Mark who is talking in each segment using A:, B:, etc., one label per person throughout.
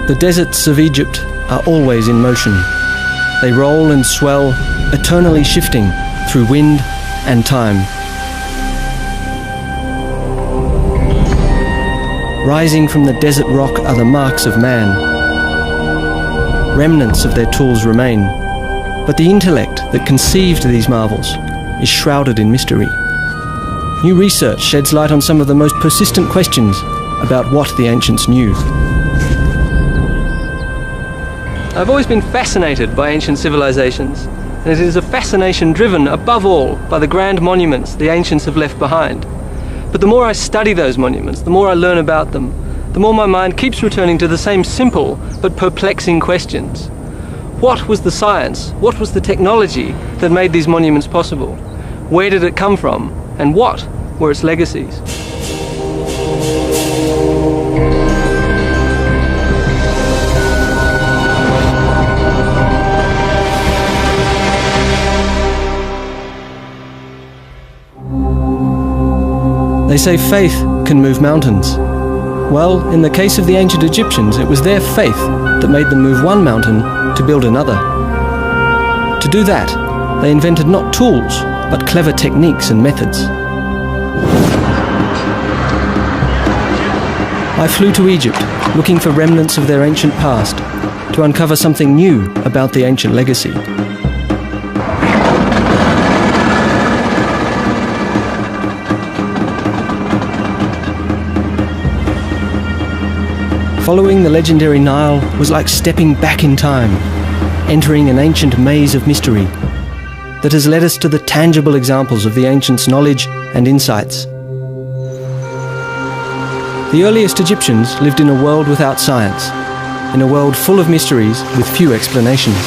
A: The deserts of Egypt are always in motion. They roll and swell, eternally shifting through wind and time. Rising from the desert rock are the marks of man. Remnants of their tools remain, but the intellect that conceived these marvels is shrouded in mystery. New research sheds light on some of the most persistent questions about what the ancients knew. I've always been fascinated by ancient civilizations, and it is a fascination driven above all by the grand monuments the ancients have left behind. But the more I study those monuments, the more I learn about them, the more my mind keeps returning to the same simple but perplexing questions. What was the science? What was the technology that made these monuments possible? Where did it come from? And what were its legacies? They say faith can move mountains. Well, in the case of the ancient Egyptians, it was their faith that made them move one mountain to build another. To do that, they invented not tools, but clever techniques and methods. I flew to Egypt, looking for remnants of their ancient past, to uncover something new about the ancient legacy. Following the legendary Nile was like stepping back in time, entering an ancient maze of mystery that has led us to the tangible examples of the ancients' knowledge and insights. The earliest Egyptians lived in a world without science, in a world full of mysteries with few explanations.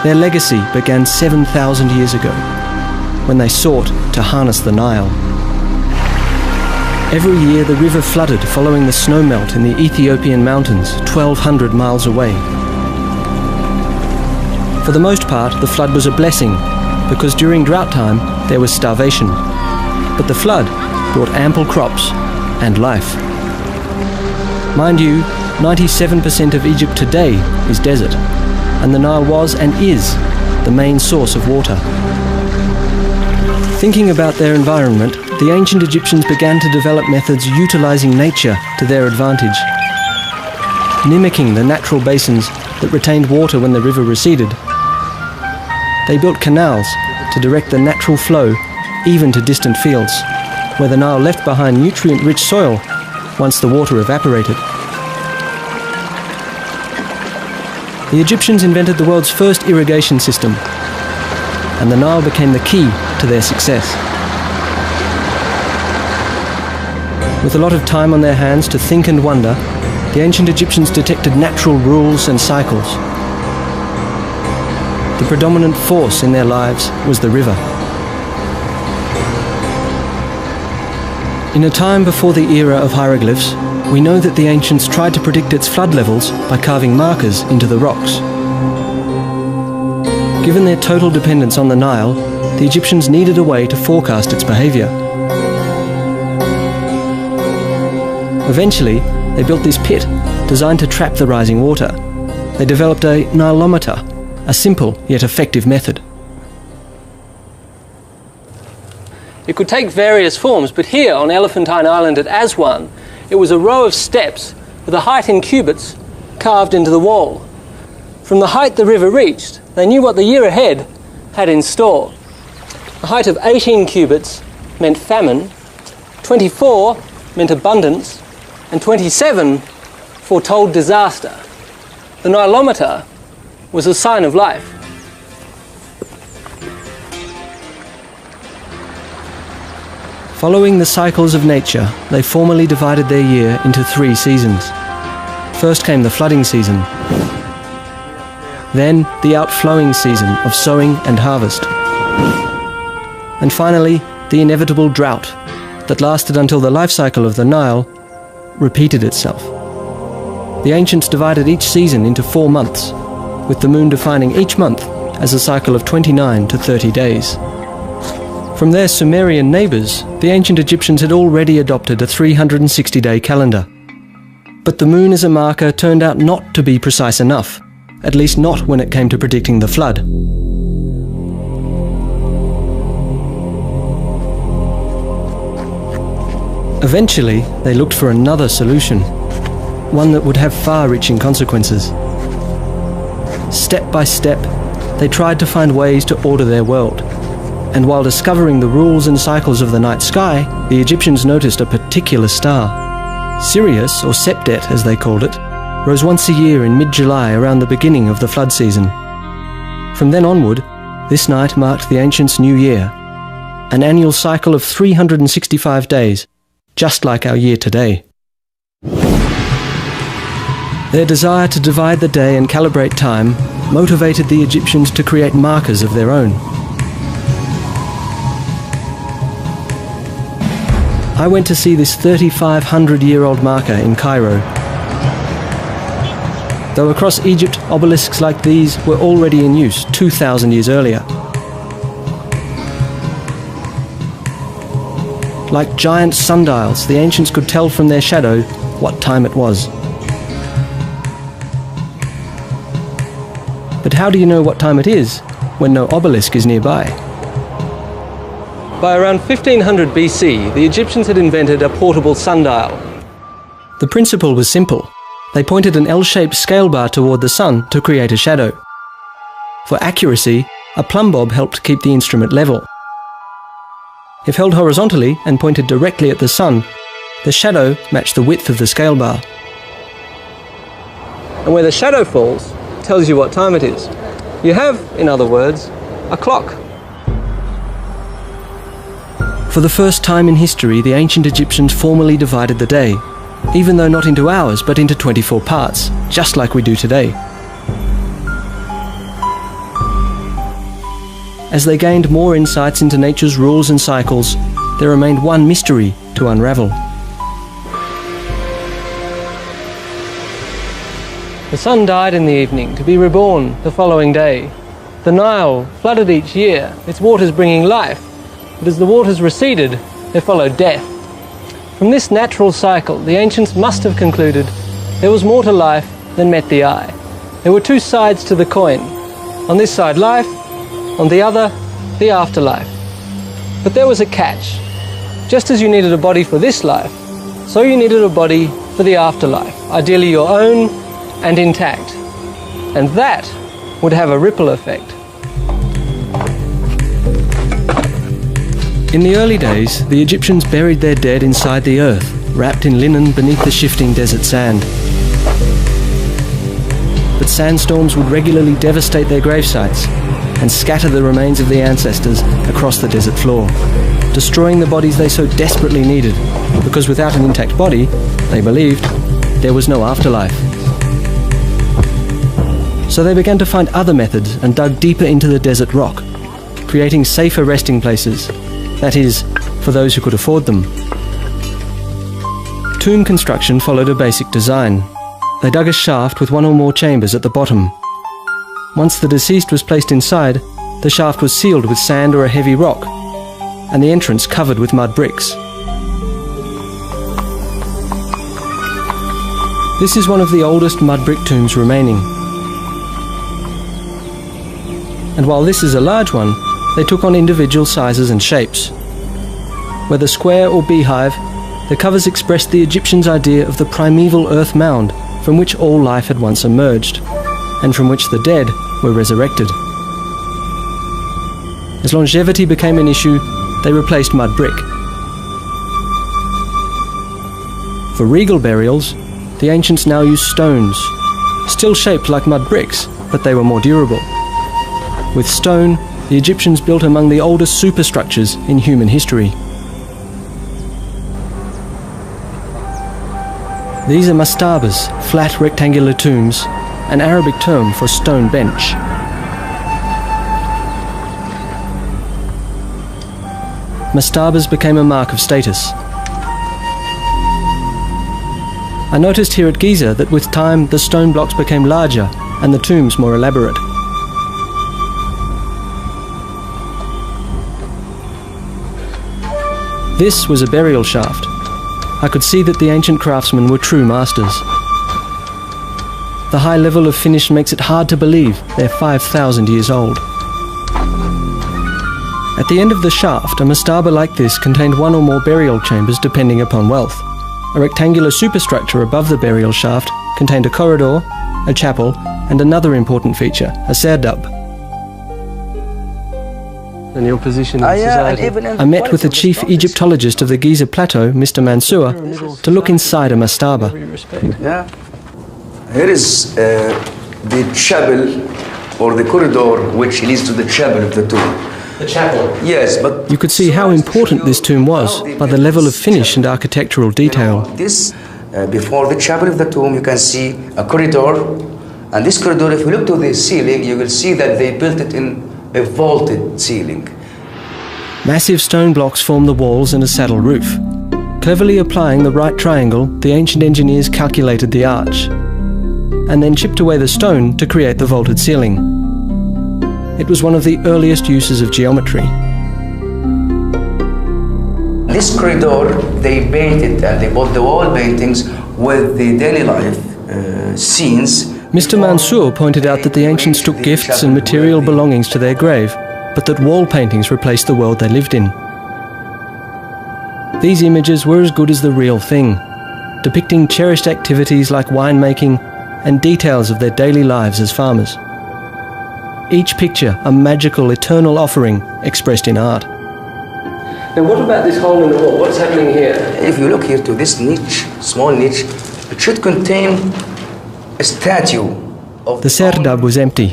A: Their legacy began 7,000 years ago, when they sought to harness the Nile. Every year the river flooded following the snowmelt in the Ethiopian mountains 1,200 miles away. For the most part, the flood was a blessing, because during drought time there was starvation. But the flood brought ample crops and life. Mind you, 97% of Egypt today is desert, and the Nile was and is the main source of water. Thinking about their environment, the ancient Egyptians began to develop methods utilizing nature to their advantage. Mimicking the natural basins that retained water when the river receded, they built canals to direct the natural flow even to distant fields, where the Nile left behind nutrient-rich soil once the water evaporated. The Egyptians invented the world's first irrigation system, and the Nile became the key to their success. With a lot of time on their hands to think and wonder, the ancient Egyptians detected natural rules and cycles. The predominant force in their lives was the river. In a time before the era of hieroglyphs, we know that the ancients tried to predict its flood levels by carving markers into the rocks. Given their total dependence on the Nile, the Egyptians needed a way to forecast its behavior. Eventually, they built this pit designed to trap the rising water. They developed a Nilometer, a simple yet effective method. It could take various forms, but here on Elephantine Island at Aswan, it was a row of steps with a height in cubits carved into the wall. From the height the river reached, they knew what the year ahead had in store. A height of 18 cubits meant famine, 24 meant abundance, and 27 foretold disaster. The Nilometer was a sign of life. Following the cycles of nature, they formally divided their year into 3 seasons. First came the flooding season, then the outflowing season of sowing and harvest, and finally the inevitable drought that lasted until the life cycle of the Nile repeated itself. The ancients divided each season into 4 months, with the moon defining each month as a cycle of 29 to 30 days. From their Sumerian neighbours, the ancient Egyptians had already adopted a 360-day calendar. But the moon as a marker turned out not to be precise enough, at least not when it came to predicting the flood. Eventually, they looked for another solution, one that would have far-reaching consequences. Step by step, they tried to find ways to order their world. And while discovering the rules and cycles of the night sky, the Egyptians noticed a particular star. Sirius, or Septet as they called it, rose once a year in mid-July around the beginning of the flood season. From then onward, this night marked the ancients' new year, an annual cycle of 365 days, just like our year today. Their desire to divide the day and calibrate time motivated the Egyptians to create markers of their own. I went to see this 3,500-year-old marker in Cairo. Though across Egypt, obelisks like these were already in use 2,000 years earlier. Like giant sundials, the ancients could tell from their shadow what time it was. But how do you know what time it is when no obelisk is nearby? By around 1500 BC, the Egyptians had invented a portable sundial. The principle was simple. They pointed an L-shaped scale bar toward the sun to create a shadow. For accuracy, a plumb bob helped keep the instrument level. If held horizontally and pointed directly at the sun, the shadow matched the width of the scale bar. And where the shadow falls tells you what time it is. You have, in other words, a clock. For the first time in history, the ancient Egyptians formally divided the day, even though not into hours but into 24 parts, just like we do today. As they gained more insights into nature's rules and cycles, there remained one mystery to unravel. The sun died in the evening to be reborn the following day. The Nile flooded each year, its waters bringing life, but as the waters receded, there followed death. From this natural cycle, the ancients must have concluded there was more to life than met the eye. There were two sides to the coin. On this side, life, on the other, the afterlife. But there was a catch. Just as you needed a body for this life, so you needed a body for the afterlife, ideally your own and intact. And that would have a ripple effect. In the early days, the Egyptians buried their dead inside the earth, wrapped in linen beneath the shifting desert sand. But sandstorms would regularly devastate their gravesites and scatter the remains of the ancestors across the desert floor, destroying the bodies they so desperately needed, because without an intact body, they believed, there was no afterlife. So they began to find other methods and dug deeper into the desert rock, creating safer resting places. That is, for those who could afford them. Tomb construction followed a basic design. They dug a shaft with one or more chambers at the bottom. Once the deceased was placed inside, the shaft was sealed with sand or a heavy rock, and the entrance covered with mud bricks. This is one of the oldest mud brick tombs remaining. And while this is a large one, they took on individual sizes and shapes. Whether square or beehive, the covers expressed the Egyptians' idea of the primeval earth mound from which all life had once emerged, and from which the dead were resurrected. As longevity became an issue, they replaced mud brick. For regal burials, the ancients now used stones, still shaped like mud bricks, but they were more durable. With stone, the Egyptians built among the oldest superstructures in human history. These are mastabas, flat rectangular tombs, an Arabic term for stone bench. Mastabas became a mark of status. I noticed here at Giza that with time the stone blocks became larger and the tombs more elaborate. This was a burial shaft. I could see that the ancient craftsmen were true masters. The high level of finish makes it hard to believe they're 5,000 years old. At the end of the shaft, a mastaba like this contained one or more burial chambers depending upon wealth. A rectangular superstructure above the burial shaft contained a corridor, a chapel, and another important feature, a serdab. And your position in society? I met with the chief Egyptologist of the Giza Plateau, Mr. Mansour, to look inside a mastaba.
B: Yeah. Here is the chapel or the corridor which leads to the chapel of the tomb.
A: The chapel?
B: Yes, but...
A: You could see how important this tomb was by the level of finish and architectural detail.
B: Before the chapel of the tomb, you can see a corridor. And this corridor, if you look to the ceiling, you will see that they built it in a vaulted ceiling.
A: Massive stone blocks form the walls and a saddle roof. Cleverly applying the right triangle, the ancient engineers calculated the arch, and then chipped away the stone to create the vaulted ceiling. It was one of the earliest uses of geometry.
B: This corridor, they painted and they bought the wall paintings with the daily life scenes.
A: Mr. Mansour pointed out that the ancients took gifts and material belongings to their grave, but that wall paintings replaced the world they lived in. These images were as good as the real thing, depicting cherished activities like winemaking and details of their daily lives as farmers. Each picture a magical, eternal offering expressed in art. Now what about this hole in the wall? What's happening here?
B: If you look here to this niche, small niche, it should contain a statue of
A: the serdab was empty.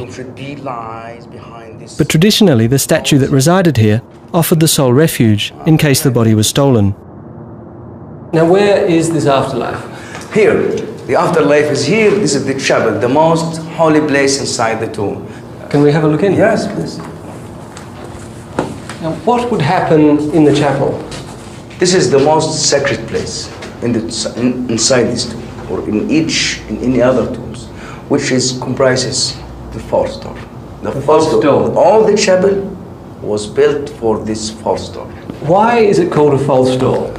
A: But traditionally the statue that resided here offered the soul refuge in case the body was stolen. Now where is this afterlife?
B: Here. The afterlife is here. This is the chapel, the most holy place inside the tomb.
A: Can we have a look in?
B: Yes, please.
A: Now, what would happen in the chapel?
B: This is the most sacred place inside this tomb, or in any other tombs, which comprises the false door. The false door. All the chapel was built for this false door.
A: Why is it called a false door?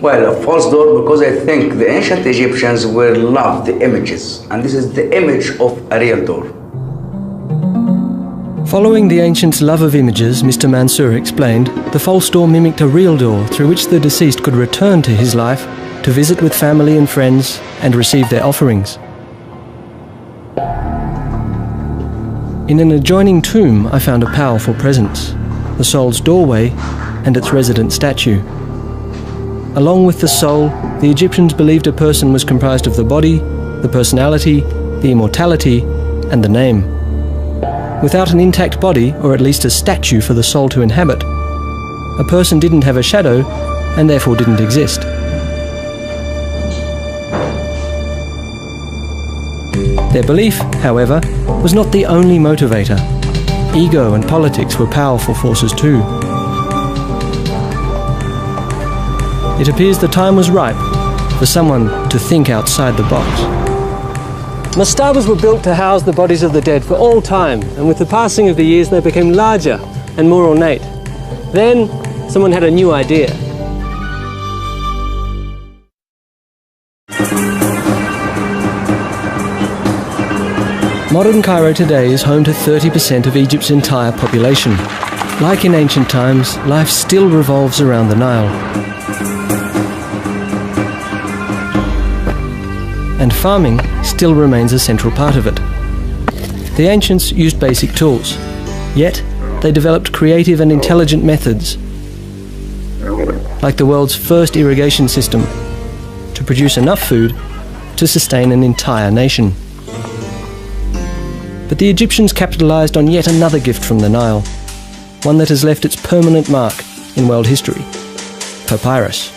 B: Well, a false door because I think the ancient Egyptians loved the images, and this is the image of a real door.
A: Following the ancients' love of images, Mr. Mansour explained, the false door mimicked a real door through which the deceased could return to his life to visit with family and friends and receive their offerings. In an adjoining tomb, I found a powerful presence, the soul's doorway and its resident statue. Along with the soul, the Egyptians believed a person was comprised of the body, the personality, the immortality, and the name. Without an intact body, or at least a statue for the soul to inhabit, a person didn't have a shadow and therefore didn't exist. Their belief, however, was not the only motivator. Ego and politics were powerful forces too. It appears the time was ripe for someone to think outside the box. Mastabas were built to house the bodies of the dead for all time, and with the passing of the years they became larger and more ornate. Then, someone had a new idea. Modern Cairo today is home to 30% of Egypt's entire population. Like in ancient times, life still revolves around the Nile. And farming still remains a central part of it. The ancients used basic tools, yet they developed creative and intelligent methods, like the world's first irrigation system, to produce enough food to sustain an entire nation. But the Egyptians capitalized on yet another gift from the Nile, one that has left its permanent mark in world history: papyrus.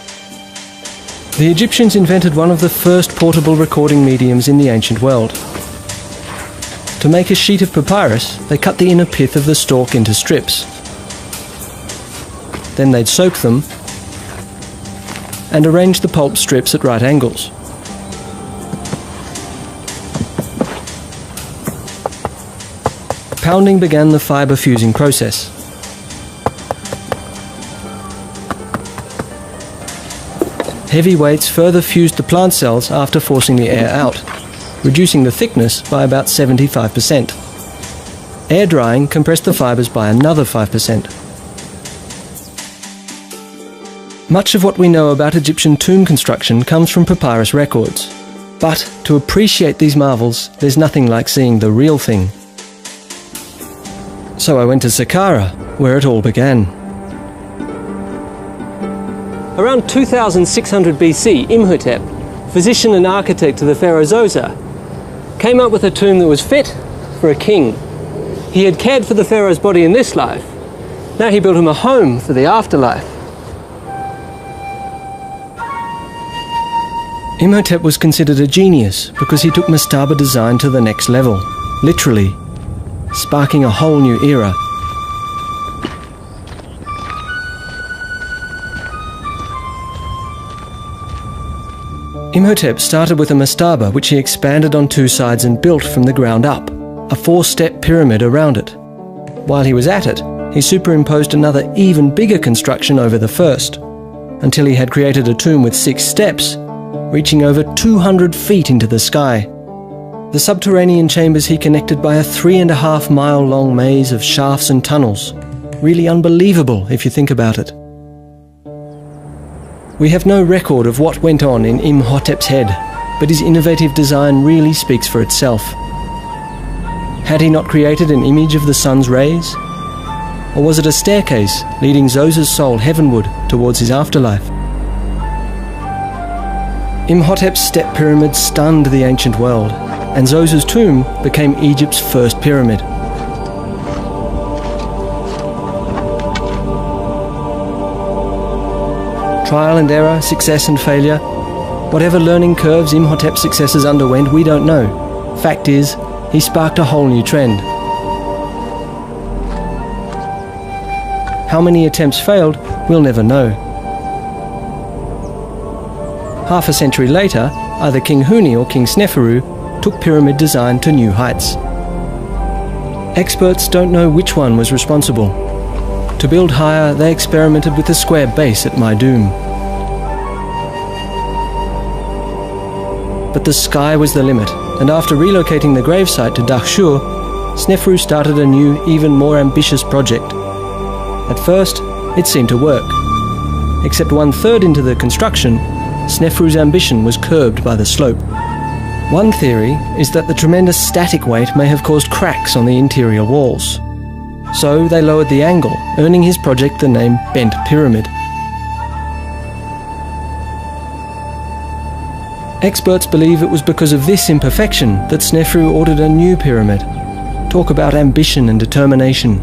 A: The Egyptians invented one of the first portable recording mediums in the ancient world. To make a sheet of papyrus, they cut the inner pith of the stalk into strips. Then they'd soak them and arrange the pulp strips at right angles. Pounding began the fibre fusing process. heavy weights further fused the plant cells after forcing the air out, reducing the thickness by about 75%. Air drying compressed the fibres by another 5%. Much of what we know about Egyptian tomb construction comes from papyrus records. But to appreciate these marvels, there's nothing like seeing the real thing. So I went to Saqqara, where it all began. Around 2600 BC, Imhotep, physician and architect to the pharaoh Zoser, came up with a tomb that was fit for a king. He had cared for the pharaoh's body in this life. Now he built him a home for the afterlife. Imhotep was considered a genius because he took mastaba design to the next level, literally, sparking a whole new era. Imhotep started with a mastaba which he expanded on two sides and built from the ground up, a 4-step pyramid around it. While he was at it, he superimposed another even bigger construction over the first, until he had created a tomb with 6 steps, reaching over 200 feet into the sky. The subterranean chambers he connected by a 3.5-mile long maze of shafts and tunnels. Really unbelievable if you think about it. We have no record of what went on in Imhotep's head, but his innovative design really speaks for itself. Had he not created an image of the sun's rays? Or was it a staircase leading Zoser's soul heavenward towards his afterlife? Imhotep's step pyramid stunned the ancient world, and Zoser's tomb became Egypt's first pyramid. Trial and error, success and failure, whatever learning curves Imhotep's successors underwent, we don't know. Fact is, he sparked a whole new trend. How many attempts failed, we'll never know. Half a century later, either King Huni or King Sneferu took pyramid design to new heights. Experts don't know which one was responsible. To build higher, they experimented with a square base at Maidoom. But the sky was the limit, and after relocating the gravesite to Dahshur, Sneferu started a new, even more ambitious project. At first, it seemed to work. Except 1/3 into the construction, Sneferu's ambition was curbed by the slope. One theory is that the tremendous static weight may have caused cracks on the interior walls. So they lowered the angle, earning his project the name Bent Pyramid. Experts believe it was because of this imperfection that Sneferu ordered a new pyramid. Talk about ambition and determination.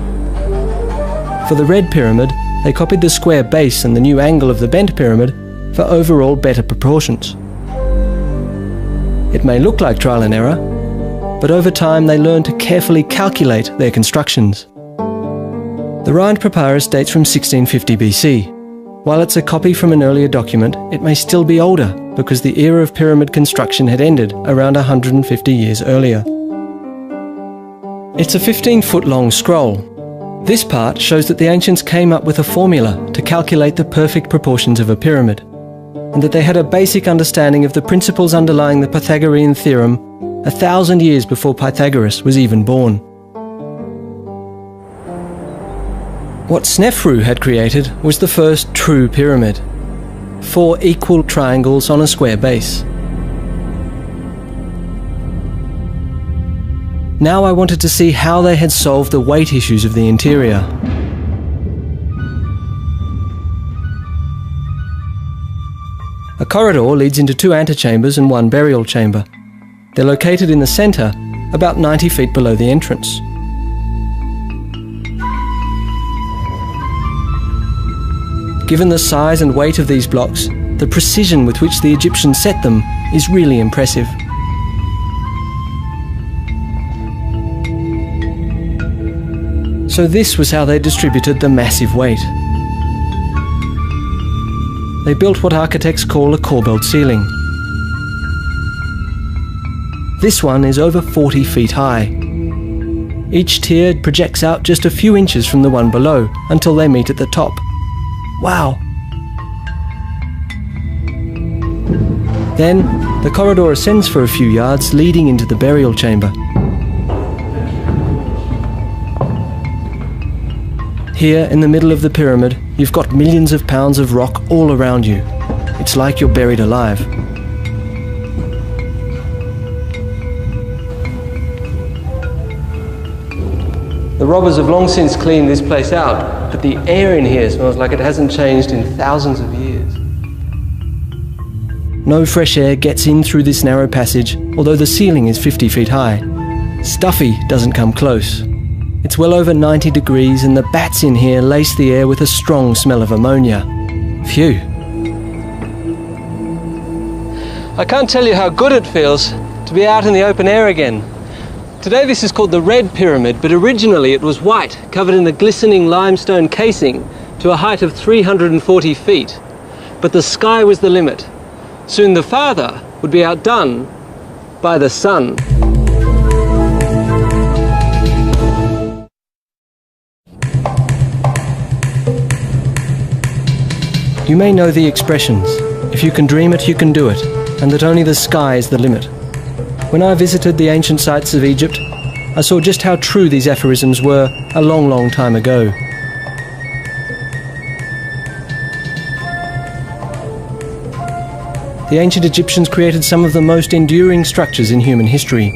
A: For the Red Pyramid, they copied the square base and the new angle of the Bent Pyramid for overall better proportions. It may look like trial and error, but over time they learned to carefully calculate their constructions. The Rhind Papyrus dates from 1650 BC. While it's a copy from an earlier document, it may still be older because the era of pyramid construction had ended around 150 years earlier. It's a 15-foot long scroll. This part shows that the ancients came up with a formula to calculate the perfect proportions of a pyramid, and that they had a basic understanding of the principles underlying the Pythagorean theorem 1,000 years before Pythagoras was even born. What Sneferu had created was the first true pyramid. 4 equal triangles on a square base. Now I wanted to see how they had solved the weight issues of the interior. A corridor leads into 2 antechambers and 1 burial chamber. They're located in the centre, about 90 feet below the entrance. Given the size and weight of these blocks, the precision with which the Egyptians set them is really impressive. So this was how they distributed the massive weight. They built what architects call a corbelled ceiling. This one is over 40 feet high. Each tier projects out just a few inches from the one below until they meet at the top. Wow! Then, the corridor ascends for a few yards, leading into the burial chamber. Here, in the middle of the pyramid, you've got millions of pounds of rock all around you. It's like you're buried alive. The robbers have long since cleaned this place out, but the air in here smells like it hasn't changed in thousands of years. No fresh air gets in through this narrow passage, although the ceiling is 50 feet high. Stuffy doesn't come close. It's well over 90 degrees and the bats in here lace the air with a strong smell of ammonia. Phew. I can't tell you how good it feels to be out in the open air again. Today this is called the Red Pyramid, but originally it was white, covered in a glistening limestone casing to a height of 340 feet. But the sky was the limit. Soon the farther would be outdone by the sun. You may know the expressions, if you can dream it, you can do it, and that only the sky is the limit. When I visited the ancient sites of Egypt, I saw just how true these aphorisms were a long, long time ago. The ancient Egyptians created some of the most enduring structures in human history.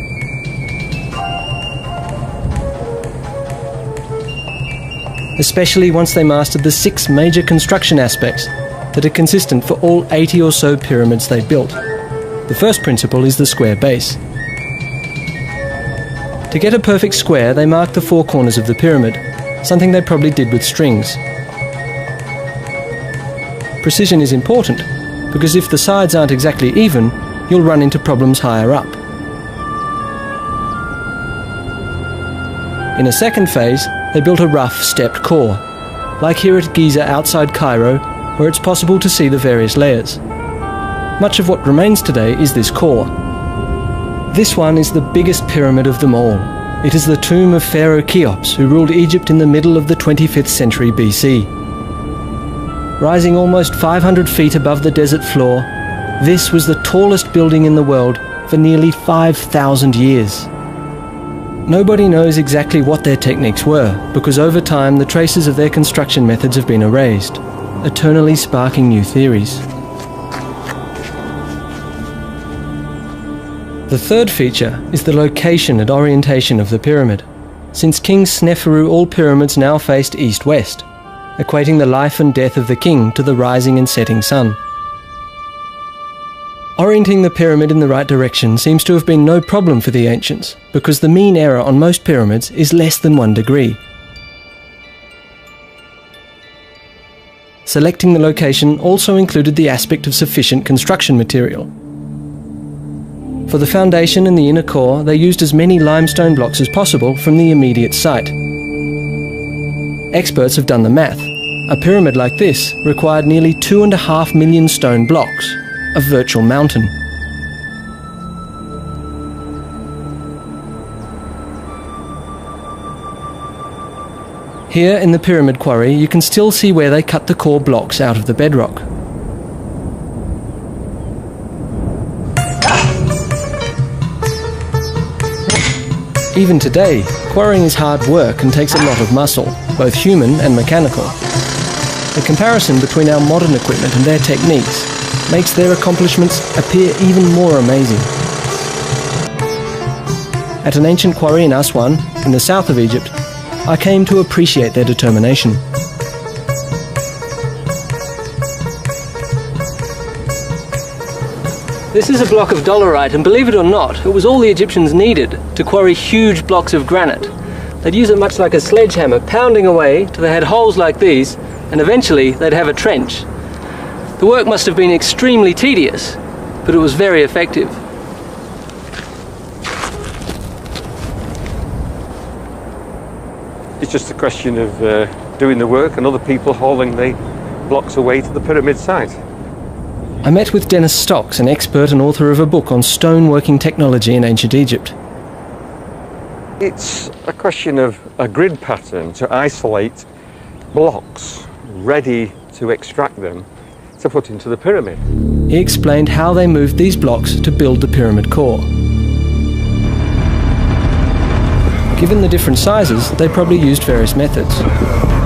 A: Especially once they mastered the 6 major construction aspects that are consistent for all 80 or so pyramids they built. The first principle is the square base. To get a perfect square, they marked the 4 corners of the pyramid, something they probably did with strings. Precision is important, because if the sides aren't exactly even, you'll run into problems higher up. In a second phase, they built a rough, stepped core, like here at Giza outside Cairo, where it's possible to see the various layers. Much of what remains today is this core. This one is the biggest pyramid of them all. It is the tomb of Pharaoh Cheops, who ruled Egypt in the middle of the 25th century BC. Rising almost 500 feet above the desert floor, this was the tallest building in the world for nearly 5,000 years. Nobody knows exactly what their techniques were, because over time the traces of their construction methods have been erased, eternally sparking new theories. The third feature is the location and orientation of the pyramid. Since King Sneferu, all pyramids now faced east-west, equating the life and death of the king to the rising and setting sun. Orienting the pyramid in the right direction seems to have been no problem for the ancients, because the mean error on most pyramids is less than 1 degree. Selecting the location also included the aspect of sufficient construction material. For the foundation and the inner core, they used as many limestone blocks as possible from the immediate site. Experts have done the math. A pyramid like this required nearly 2.5 million stone blocks, a virtual mountain. Here in the pyramid quarry, you can still see where they cut the core blocks out of the bedrock. Even today, quarrying is hard work and takes a lot of muscle, both human and mechanical. The comparison between our modern equipment and their techniques makes their accomplishments appear even more amazing. At an ancient quarry in Aswan, in the south of Egypt, I came to appreciate their determination. This is a block of dolerite, and believe it or not, it was all the Egyptians needed to quarry huge blocks of granite. They'd use it much like a sledgehammer, pounding away till they had holes like these, and eventually they'd have a trench. The work must have been extremely tedious, but it was very effective.
C: It's just a question of doing the work and other people hauling the blocks away to the pyramid site.
A: I met with Dennis Stocks, an expert and author of a book on stoneworking technology in ancient Egypt.
C: It's a question of a grid pattern to isolate blocks ready to extract them to put into the pyramid.
A: He explained how they moved these blocks to build the pyramid core. Given the different sizes, they probably used various methods.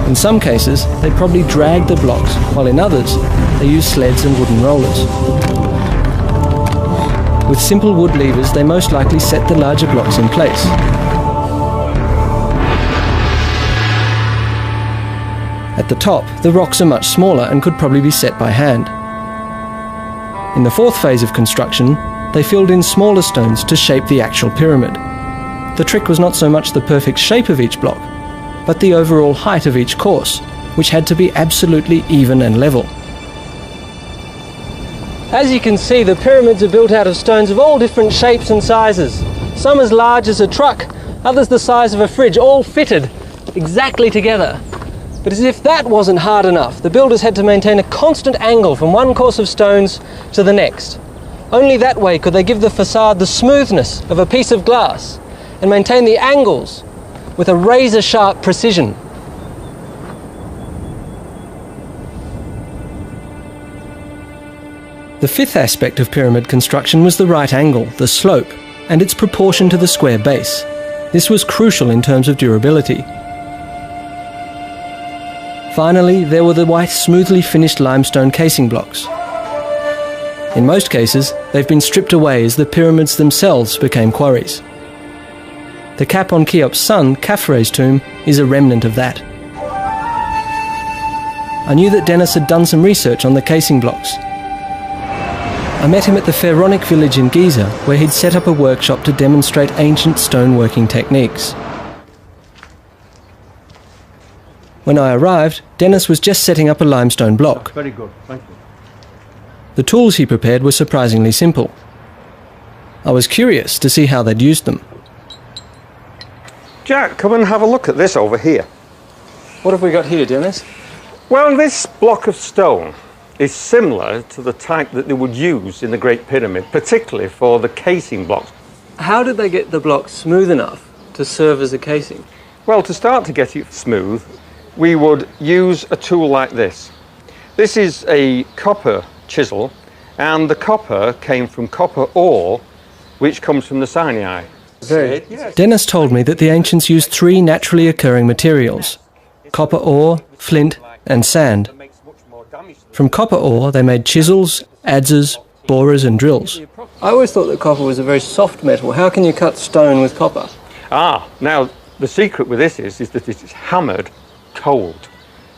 A: In some cases, they probably dragged the blocks, while in others, they used sleds and wooden rollers. With simple wood levers, they most likely set the larger blocks in place. At the top, the rocks are much smaller and could probably be set by hand. In the fourth phase of construction, they filled in smaller stones to shape the actual pyramid. The trick was not so much the perfect shape of each block, but the overall height of each course, which had to be absolutely even and level. As you can see, the pyramids are built out of stones of all different shapes and sizes. Some as large as a truck, others the size of a fridge, all fitted exactly together. But as if that wasn't hard enough, the builders had to maintain a constant angle from one course of stones to the next. Only that way could they give the facade the smoothness of a piece of glass and maintain the angles with a razor-sharp precision. The fifth aspect of pyramid construction was the right angle, the slope, and its proportion to the square base. This was crucial in terms of durability. Finally, there were the white, smoothly finished limestone casing blocks. In most cases, they've been stripped away as the pyramids themselves became quarries. The cap on Cheop's son, Khafre's tomb, is a remnant of that. I knew that Dennis had done some research on the casing blocks. I met him at the Pharaonic village in Giza, where he'd set up a workshop to demonstrate ancient stoneworking techniques. When I arrived, Dennis was just setting up a limestone block.
C: Very good, thank you.
A: The tools he prepared were surprisingly simple. I was curious to see how they'd used them.
C: Jack, come and have a look at this over here.
A: What have we got here, Dennis?
C: Well, this block of stone is similar to the type that they would use in the Great Pyramid, particularly for the casing blocks.
A: How did they get the block smooth enough to serve as a casing?
C: Well, to start to get it smooth, we would use a tool like this. This is a copper chisel, and the copper came from copper ore, which comes from the Sinai.
A: Dennis told me that the ancients used three naturally occurring materials: copper ore, flint, and sand. From copper ore, they made chisels, adzes, borers, and drills. I always thought that copper was a very soft metal. How can you cut stone with copper?
C: Now the secret with this is that it is hammered cold,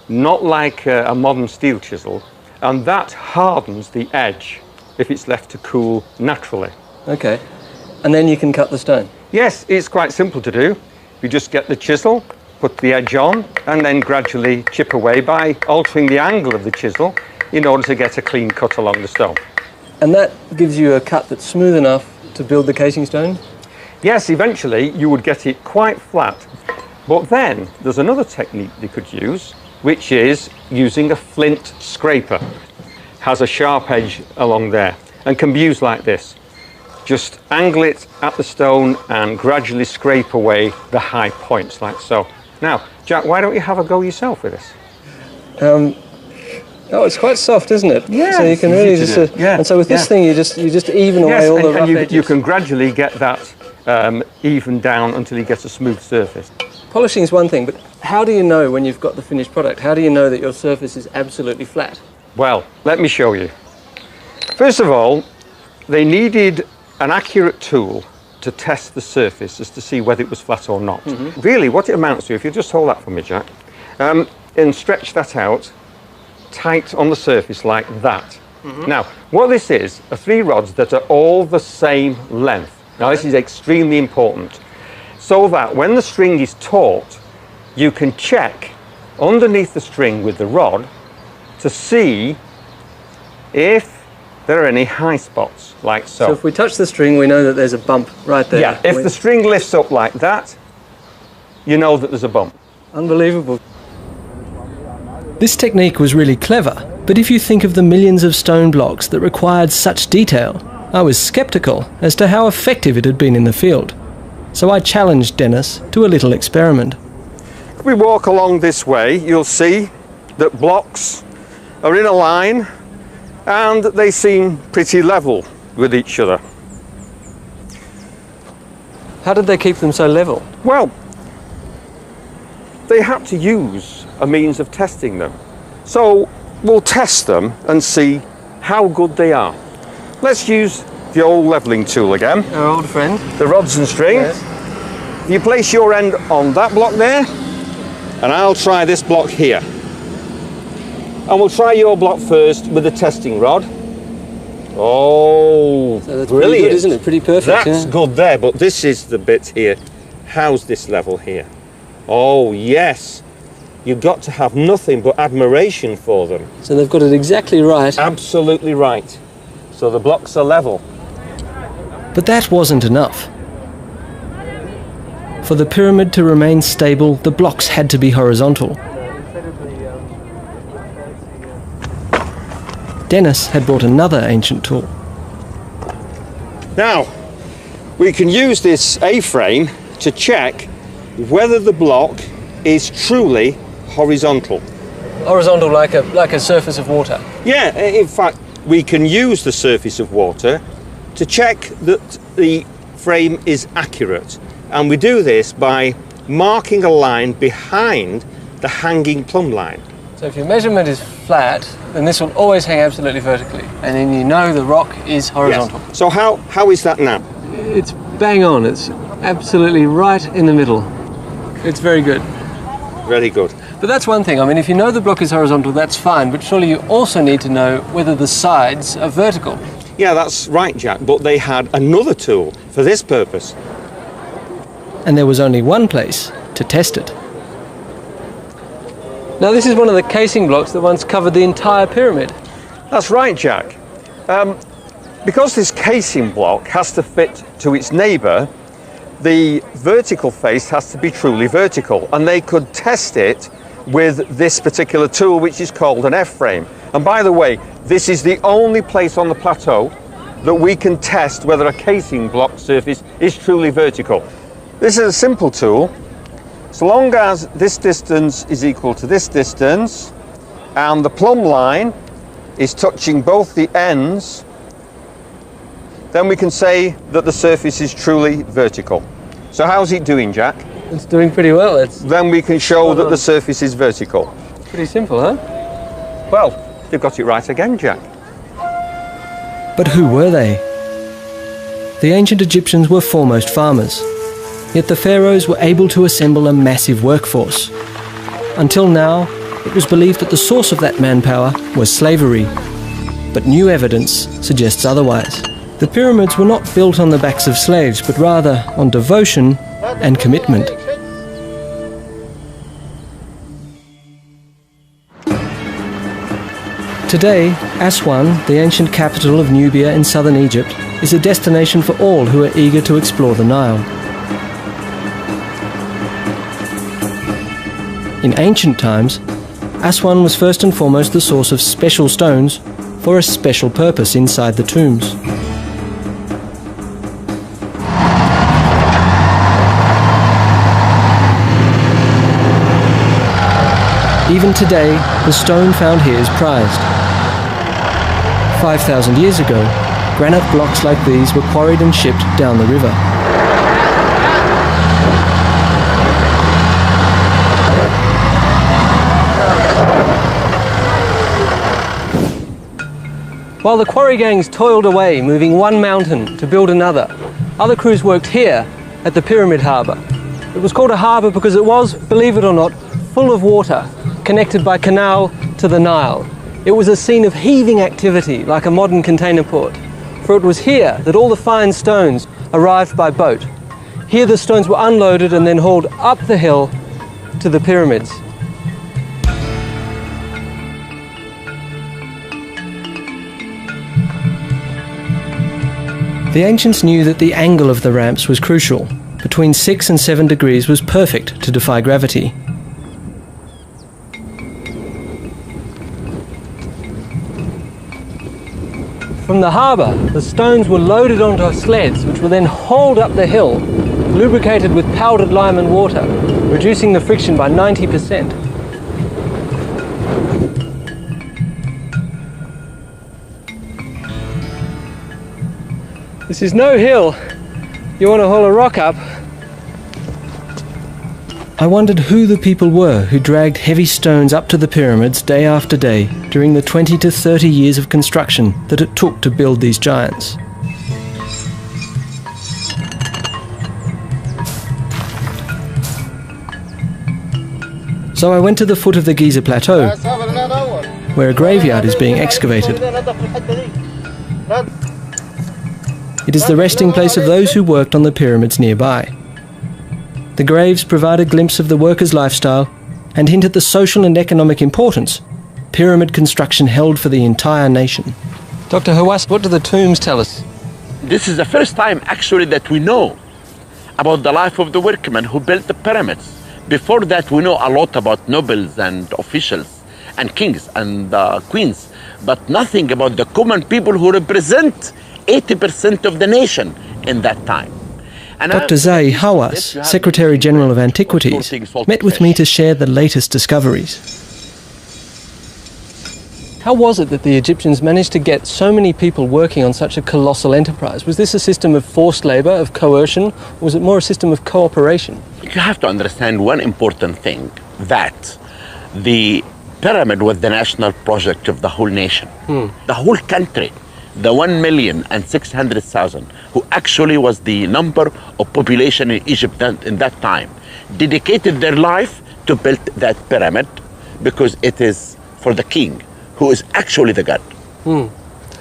C: not like a modern steel chisel, and that hardens the edge if it's left to cool naturally.
A: Okay, and then you can cut the stone?
C: Yes, it's quite simple to do. You just get the chisel, put the edge on, and then gradually chip away by altering the angle of the chisel in order to get a clean cut along the stone.
A: And that gives you a cut that's smooth enough to build the casing stone?
C: Yes, eventually you would get it quite flat. But then there's another technique they could use, which is using a flint scraper. Has a sharp edge along there and can be used like this. Just angle it at the stone and gradually scrape away the high points like so. Now, Jack, why don't you have a go yourself with this?
A: Oh, it's quite soft, isn't it?
C: Yeah.
A: So you can really just... And so with this thing, you just even away all the rough edges.
C: You can gradually get that even down until you get a smooth surface.
A: Polishing is one thing, but how do you know when you've got the finished product? How do you know that your surface is absolutely flat?
C: Well, let me show you. First of all, they needed an accurate tool to test the surface as to see whether it was flat or not. Mm-hmm. Really, what it amounts to, if you just hold that for me, Jack, and stretch that out tight on the surface like that. Mm-hmm. Now, what this is, are three rods that are all the same length. Now, this is extremely important, so that when the string is taut, you can check underneath the string with the rod to see if there are any high spots, like so.
A: So if we touch the string, we know that there's a bump right there.
C: Yeah, if the string lifts up like that, you know that there's a bump.
A: Unbelievable. This technique was really clever, but if you think of the millions of stone blocks that required such detail, I was sceptical as to how effective it had been in the field. So I challenged Dennis to a little experiment.
C: If we walk along this way, you'll see that blocks are in a line and they seem pretty level with each other.
A: How did they keep them so level?
C: Well, they had to use a means of testing them. So we'll test them and see how good they are. Let's use the old levelling tool again.
A: Our old friend.
C: The rods and string.
A: Yes.
C: You place your end on that block there, and I'll try this block here. And we'll try your block first with the testing rod. Oh,
A: So that's
C: brilliant.
A: pretty good, isn't it? Pretty perfect.
C: That's
A: yeah.
C: good there, but this is the bit here. How's this level here? Oh, yes. You've got to have nothing but admiration for them.
A: So they've got it exactly right.
C: Absolutely right. So the blocks are level.
D: But that wasn't enough. For the pyramid to remain stable, the blocks had to be horizontal. Dennis had brought another ancient tool.
C: Now, we can use this A-frame to check whether the block is truly horizontal.
A: Horizontal like a surface of water.
C: Yeah, in fact, we can use the surface of water to check that the frame is accurate. And we do this by marking a line behind the hanging plumb line.
A: So if your measurement is flat, then this will always hang absolutely vertically. And then you know the rock is horizontal.
C: Yes. So how is that now?
A: It's bang on. It's absolutely right in the middle. It's very good.
C: Very good.
A: But that's one thing. I mean, if you know the block is horizontal, that's fine. But surely you also need to know whether the sides are vertical.
C: Yeah, that's right, Jack. But they had another tool for this purpose.
D: And there was only one place to test it.
A: Now, this is one of the casing blocks that once covered the entire pyramid.
C: That's right, Jack. Because this casing block has to fit to its neighbour, the vertical face has to be truly vertical, and they could test it with this particular tool, which is called an F-frame. And by the way, this is the only place on the plateau that we can test whether a casing block surface is truly vertical. This is a simple tool. So long as this distance is equal to this distance and the plumb line is touching both the ends, then we can say that the surface is truly vertical. So how's it doing, Jack?
A: It's doing pretty well. It's
C: Then we can show that the surface is vertical.
A: pretty simple, huh?
C: Well, they've got it right again, Jack.
D: But who were they? The ancient Egyptians were foremost farmers, yet the pharaohs were able to assemble a massive workforce. Until now, it was believed that the source of that manpower was slavery, but new evidence suggests otherwise. The pyramids were not built on the backs of slaves, but rather on devotion and commitment. Today, Aswan, the ancient capital of Nubia in southern Egypt, is a destination for all who are eager to explore the Nile. In ancient times, Aswan was first and foremost the source of special stones for a special purpose inside the tombs. Even today, the stone found here is prized. 5,000 years ago, granite blocks like these were quarried and shipped down the river.
A: While the quarry gangs toiled away, moving one mountain to build another, other crews worked here at the Pyramid Harbour. It was called a harbour because it was, believe it or not, full of water, connected by canal to the Nile. It was a scene of heaving activity, like a modern container port. For it was here that all the fine stones arrived by boat. Here the stones were unloaded and then hauled up the hill to the pyramids.
D: The ancients knew that the angle of the ramps was crucial. Between 6 and 7 degrees was perfect to defy gravity.
A: From the harbour, the stones were loaded onto sleds, which were then hauled up the hill, lubricated with powdered lime and water, reducing the friction by 90%. This is no hill. You want to haul a rock up?
D: I wondered who the people were who dragged heavy stones up to the pyramids day after day during the 20 to 30 years of construction that it took to build these giants. So I went to the foot of the Giza Plateau, where a graveyard is being excavated. It is the resting place of those who worked on the pyramids nearby. The graves provide a glimpse of the workers' lifestyle and hint at the social and economic importance pyramid construction held for the entire nation.
A: Dr. Hawass, what do the tombs tell us?
E: This is the first time actually that we know about the life of the workmen who built the pyramids. Before that, we know a lot about nobles and officials and kings and queens, but nothing about the common people who represent 80% of the nation in that time. And
D: Dr. Zahi Hawass, Secretary General of Antiquities, met with me to share the latest discoveries.
A: How was it that the Egyptians managed to get so many people working on such a colossal enterprise? Was this a system of forced labour, of coercion, or was it more a system of cooperation?
E: You have to understand one important thing, that the pyramid was the national project of the whole nation, the whole country. The 1,600,000, who actually was the number of population in Egypt in that time, dedicated their life to build that pyramid because it is for the king, who is actually the god.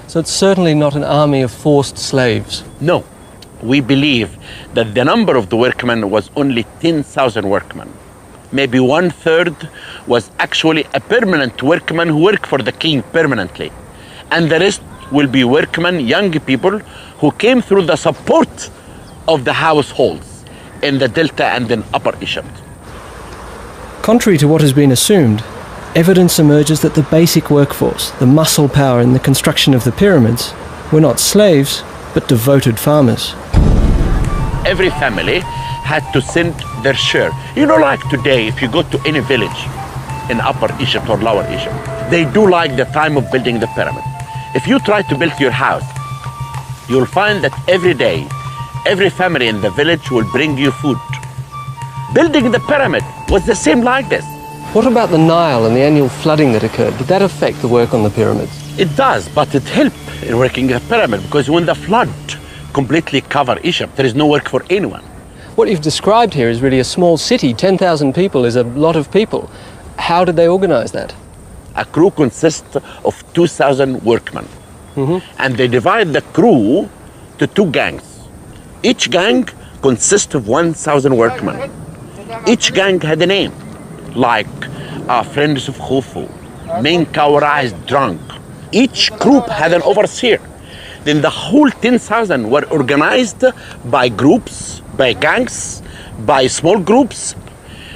A: So it's certainly not an army of forced slaves.
E: No, we believe that the number of the workmen was only 10,000 workmen. Maybe 1/3 was actually a permanent workman who worked for the king permanently. And the rest will be workmen, young people who came through the support of the households in the Delta and in Upper Egypt.
D: Contrary to what has been assumed, evidence emerges that the basic workforce, the muscle power in the construction of the pyramids, were not slaves, but devoted farmers.
E: Every family had to send their share. You know, like today, if you go to any village in Upper Egypt or Lower Egypt, they do like the time of building the pyramid. If you try to build your house, you'll find that every day, every family in the village will bring you food. Building the pyramid was the same like this.
A: What about the Nile and the annual flooding that occurred? Did that affect the work on the pyramids?
E: It does, but it helped in working the pyramid because when the flood completely covered Egypt, there is no work for anyone.
A: What you've described here is really a small city. 10,000 people is a lot of people. How did they organize that?
E: A crew consists of 2,000 workmen. And they divide the crew to 2 gangs. Each gang consists of 1,000 workmen. Each gang had a name, like Friends of Khufu, Menkaura drunk. Each group had an overseer. Then the whole 10,000 were organized by groups, by gangs, by small groups.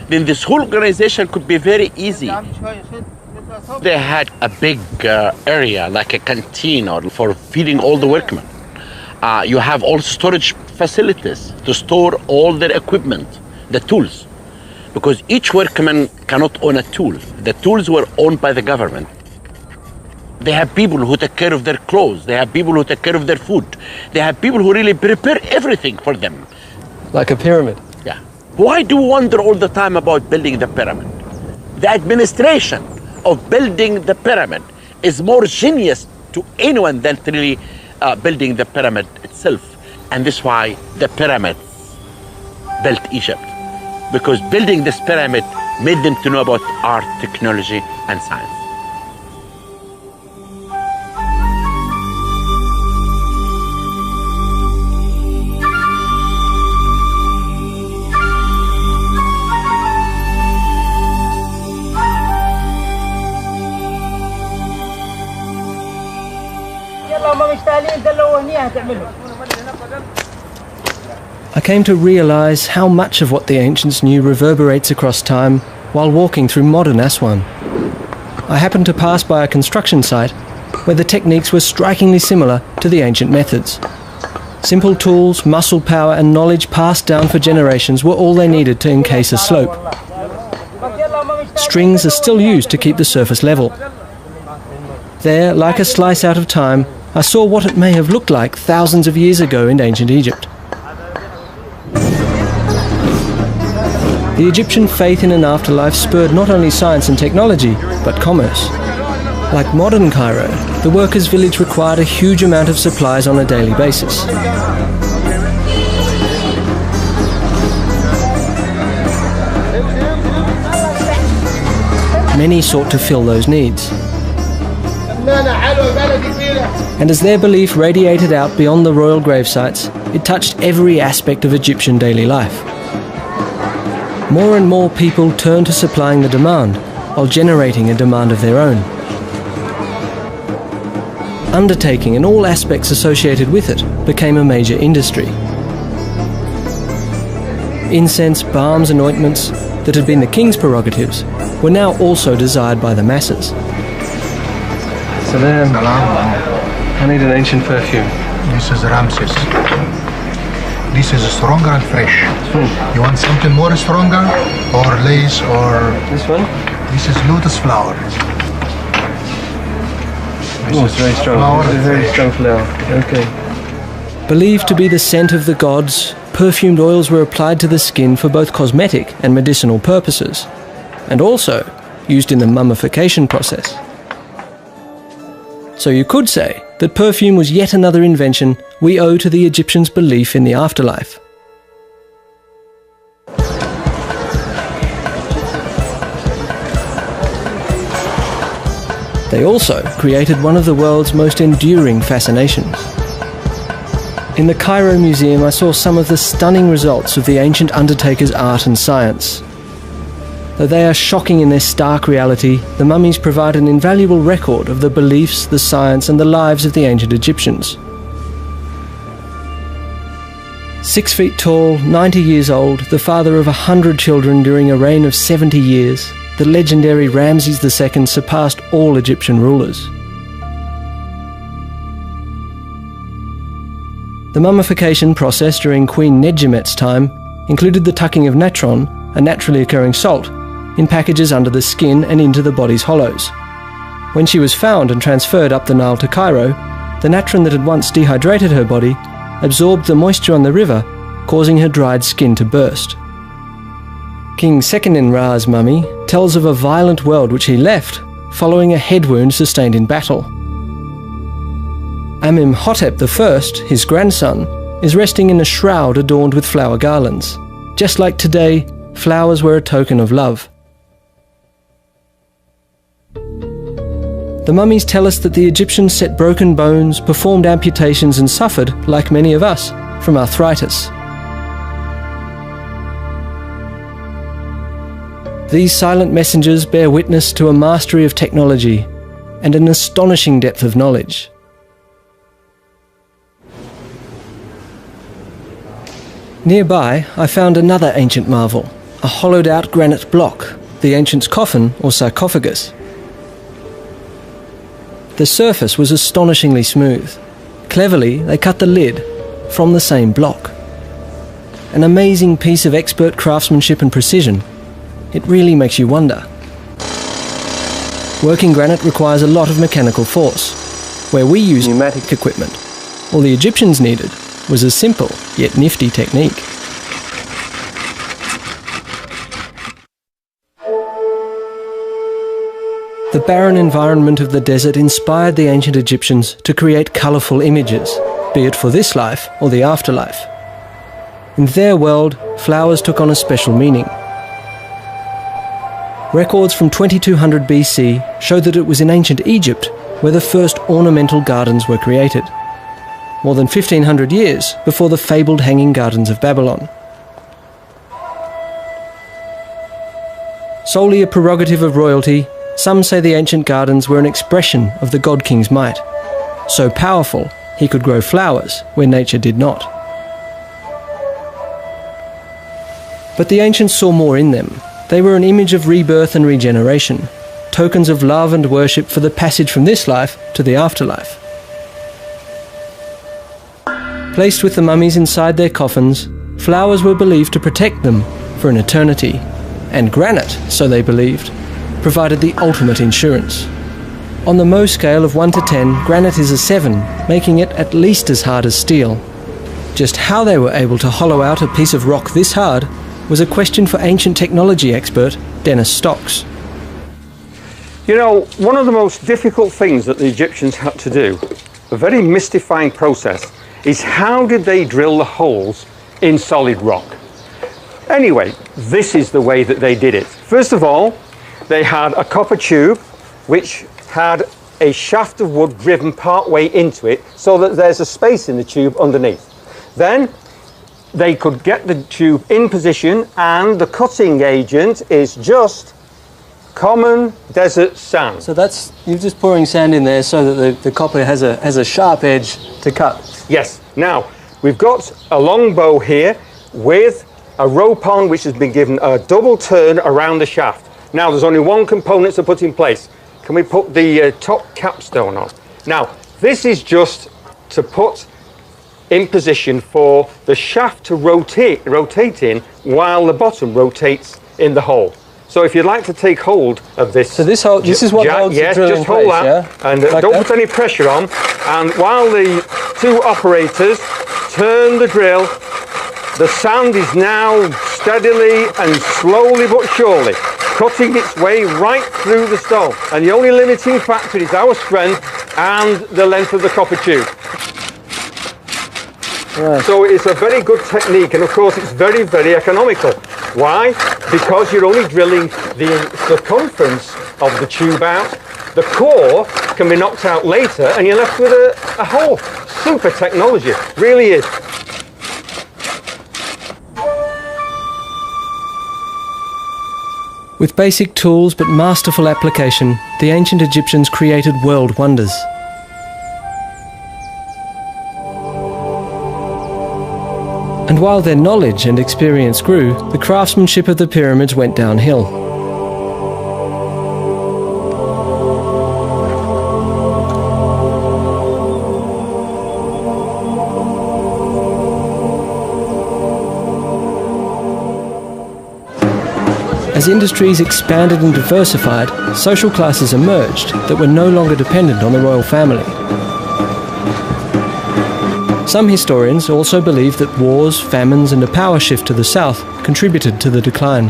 E: Then this whole organization could be very easy. They had a big area, like a canteen or for feeding all the workmen. You have all storage facilities to store all their equipment, the tools. Because each workman cannot own a tool. The tools were owned by the government. They have people who take care of their clothes. They have people who take care of their food. They have people who really prepare everything for them.
A: Like a pyramid?
E: Yeah. Why do we wonder all the time about building the pyramid? The administration of building the pyramid is more genius to anyone than really building the pyramid itself. And this is why the pyramids built Egypt. Because building this pyramid made them to know about art, technology, and science.
D: I came to realise how much of what the ancients knew reverberates across time while walking through modern Aswan. I happened to pass by a construction site where the techniques were strikingly similar to the ancient methods. Simple tools, muscle power and knowledge passed down for generations were all they needed to encase a slope. Strings are still used to keep the surface level. There, like a slice out of time, I saw what it may have looked like thousands of years ago in ancient Egypt. The Egyptian faith in an afterlife spurred not only science and technology, but commerce. Like modern Cairo, the workers' village required a huge amount of supplies on a daily basis. Many sought to fill those needs. And as their belief radiated out beyond the royal gravesites, it touched every aspect of Egyptian daily life. More and more people turned to supplying the demand, while generating a demand of their own. Undertaking and all aspects associated with it became a major industry. Incense, balms and ointments that had been the king's prerogatives were now also desired by the masses.
F: Salam. I need an ancient perfume.
G: This is Ramses. This is stronger and fresh. You want something more stronger, or lace, or...
F: This one?
G: This is lotus flower.
F: Oh, it's very strong. It's a very strong flower. Okay.
D: Believed to be the scent of the gods, perfumed oils were applied to the skin for both cosmetic and medicinal purposes, and also used in the mummification process. So you could say that perfume was yet another invention we owe to the Egyptians' belief in the afterlife. They also created one of the world's most enduring fascinations. In the Cairo Museum, I saw some of the stunning results of the ancient undertakers' art and science. Though they are shocking in their stark reality, the mummies provide an invaluable record of the beliefs, the science and the lives of the ancient Egyptians. 6 feet tall, 90 years old, the father of 100 children during a reign of 70 years, the legendary Ramses II surpassed all Egyptian rulers. The mummification process during Queen Nedjemet's time included the tucking of natron, a naturally occurring salt, in packages under the skin and into the body's hollows. When she was found and transferred up the Nile to Cairo, the natron that had once dehydrated her body absorbed the moisture on the river, causing her dried skin to burst. King Seqenen-Ra's mummy tells of a violent world which he left following a head wound sustained in battle. Amenhotep I, his grandson, is resting in a shroud adorned with flower garlands. Just like today, flowers were a token of love. The mummies tell us that the Egyptians set broken bones, performed amputations and suffered, like many of us, from arthritis. These silent messengers bear witness to a mastery of technology and an astonishing depth of knowledge. Nearby, I found another ancient marvel, a hollowed-out granite block, the ancients' coffin or sarcophagus. The surface was astonishingly smooth. Cleverly, they cut the lid from the same block. An amazing piece of expert craftsmanship and precision. It really makes you wonder. Working granite requires a lot of mechanical force, where we use pneumatic equipment. All the Egyptians needed was a simple yet nifty technique. The barren environment of the desert inspired the ancient Egyptians to create colourful images, be it for this life or the afterlife. In their world, flowers took on a special meaning. Records from 2200 BC show that it was in ancient Egypt where the first ornamental gardens were created, more than 1500 years before the fabled Hanging Gardens of Babylon. Solely a prerogative of royalty, some say the ancient gardens were an expression of the God King's might, so powerful he could grow flowers where nature did not. But the ancients saw more in them. They were an image of rebirth and regeneration, tokens of love and worship for the passage from this life to the afterlife. Placed with the mummies inside their coffins, flowers were believed to protect them for an eternity, and granite, so they believed, provided the ultimate insurance. On the Mohs scale of 1 to 10, granite is a 7, making it at least as hard as steel. Just how they were able to hollow out a piece of rock this hard was a question for ancient technology expert Dennis Stocks.
C: You know, one of the most difficult things that the Egyptians had to do, a very mystifying process, is how did they drill the holes in solid rock? Anyway, this is the way that they did it. First of all, they had a copper tube which had a shaft of wood driven part way into it so that there's a space in the tube underneath. Then they could get the tube in position, and the cutting agent is just common desert sand.
A: So that's, you're just pouring sand in there so that the copper has a sharp edge to cut.
C: Yes. Now, we've got a long bow here with a rope on which has been given a double turn around the shaft. Now, there's only one component to put in place. Can we put the top capstone on? Now, this is just to put in position for the shaft to rotate in while the bottom rotates in the hole. So if you'd like to take hold of this...
A: So this is what holds the drill in
C: just hold
A: place,
C: that,
A: yeah?
C: and
A: Like
C: don't
A: that?
C: put any pressure on. And while the two operators turn the drill, the sand is now steadily and slowly but surely cutting its way right through the stone. And the only limiting factor is our strength and the length of the copper tube.
A: Right.
C: So it's a very good technique, and of course it's very, very economical. Why? Because you're only drilling the circumference of the tube out. The core can be knocked out later and you're left with a hole. Super technology, really is.
D: With basic tools but masterful application, the ancient Egyptians created world wonders. And while their knowledge and experience grew, the craftsmanship of the pyramids went downhill. As industries expanded and diversified, social classes emerged that were no longer dependent on the royal family. Some historians also believe that wars, famines and a power shift to the south contributed to the decline.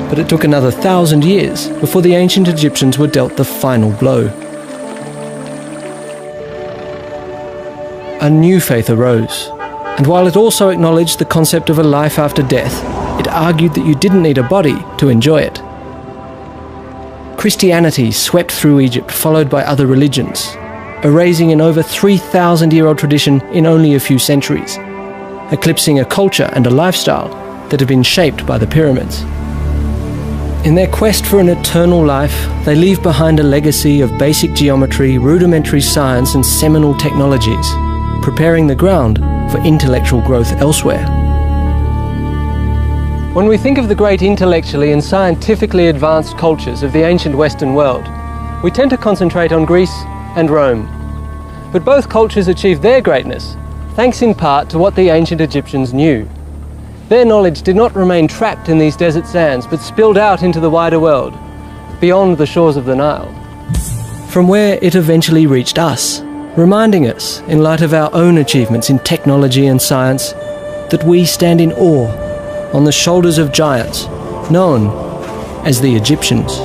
D: But it took another 1,000 years before the ancient Egyptians were dealt the final blow. A new faith arose, and while it also acknowledged the concept of a life after death, it argued that you didn't need a body to enjoy it. Christianity swept through Egypt, followed by other religions, erasing an over 3,000-year-old tradition in only a few centuries, eclipsing a culture and a lifestyle that had been shaped by the pyramids. In their quest for an eternal life, they leave behind a legacy of basic geometry, rudimentary science and seminal technologies, preparing the ground for intellectual growth elsewhere.
A: When we think of the great intellectually and scientifically advanced cultures of the ancient Western world, we tend to concentrate on Greece and Rome. But both cultures achieved their greatness, thanks in part to what the ancient Egyptians knew. Their knowledge did not remain trapped in these desert sands, but spilled out into the wider world, beyond the shores of the Nile.
D: From where it eventually reached us, reminding us, in light of our own achievements in technology and science, that we stand in awe on the shoulders of giants, known as the Egyptians.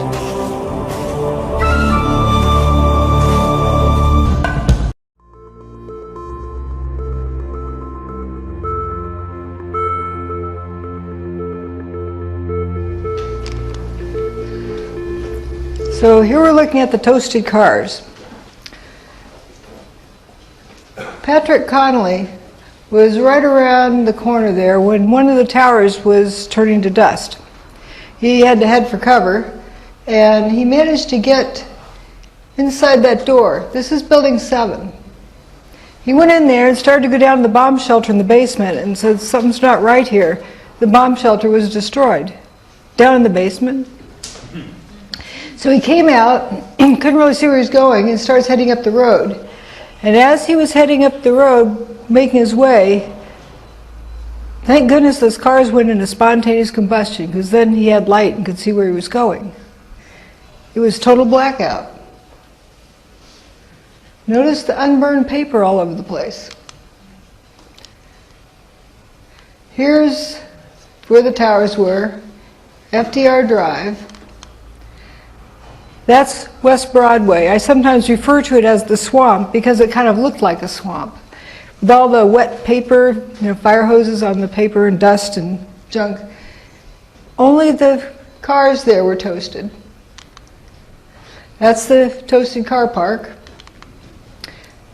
H: So here we're looking at the toasted cars. Patrick Connolly was right around the corner there when one of the towers was turning to dust. He had to head for cover, and he managed to get inside that door. This is building 7. He went in there and started to go down to the bomb shelter in the basement and said, something's not right here. The bomb shelter was destroyed down in the basement. So he came out and couldn't really see where he was going and starts heading up the road. And as he was heading up the road, making his way, thank goodness those cars went into spontaneous combustion, because then he had light and could see where he was going. It was total blackout. Notice the unburned paper all over the place. Here's where the towers were, FDR Drive. That's West Broadway. I sometimes refer to it as the swamp because it kind of looked like a swamp. With all the wet paper, fire hoses on the paper and dust and junk. Only the cars there were toasted. That's the toasted car park.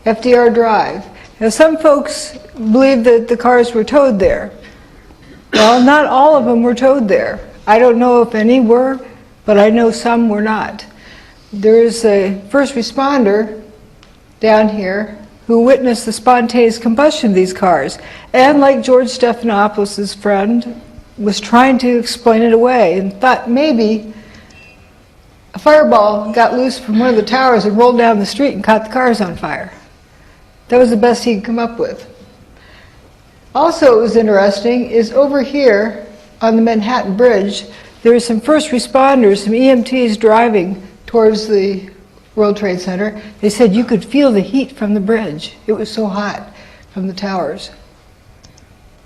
H: FDR Drive. Now some folks believe that the cars were towed there. Well, not all of them were towed there. I don't know if any were, but I know some were not. There's a first responder down here who witnessed the spontaneous combustion of these cars, and like George Stephanopoulos' friend, was trying to explain it away and thought maybe a fireball got loose from one of the towers and rolled down the street and caught the cars on fire. That was the best he could come up with. Also, what was interesting is over here on the Manhattan Bridge, there were some first responders, some EMTs driving towards the World Trade Center. They said you could feel the heat from the bridge. It was so hot from the towers.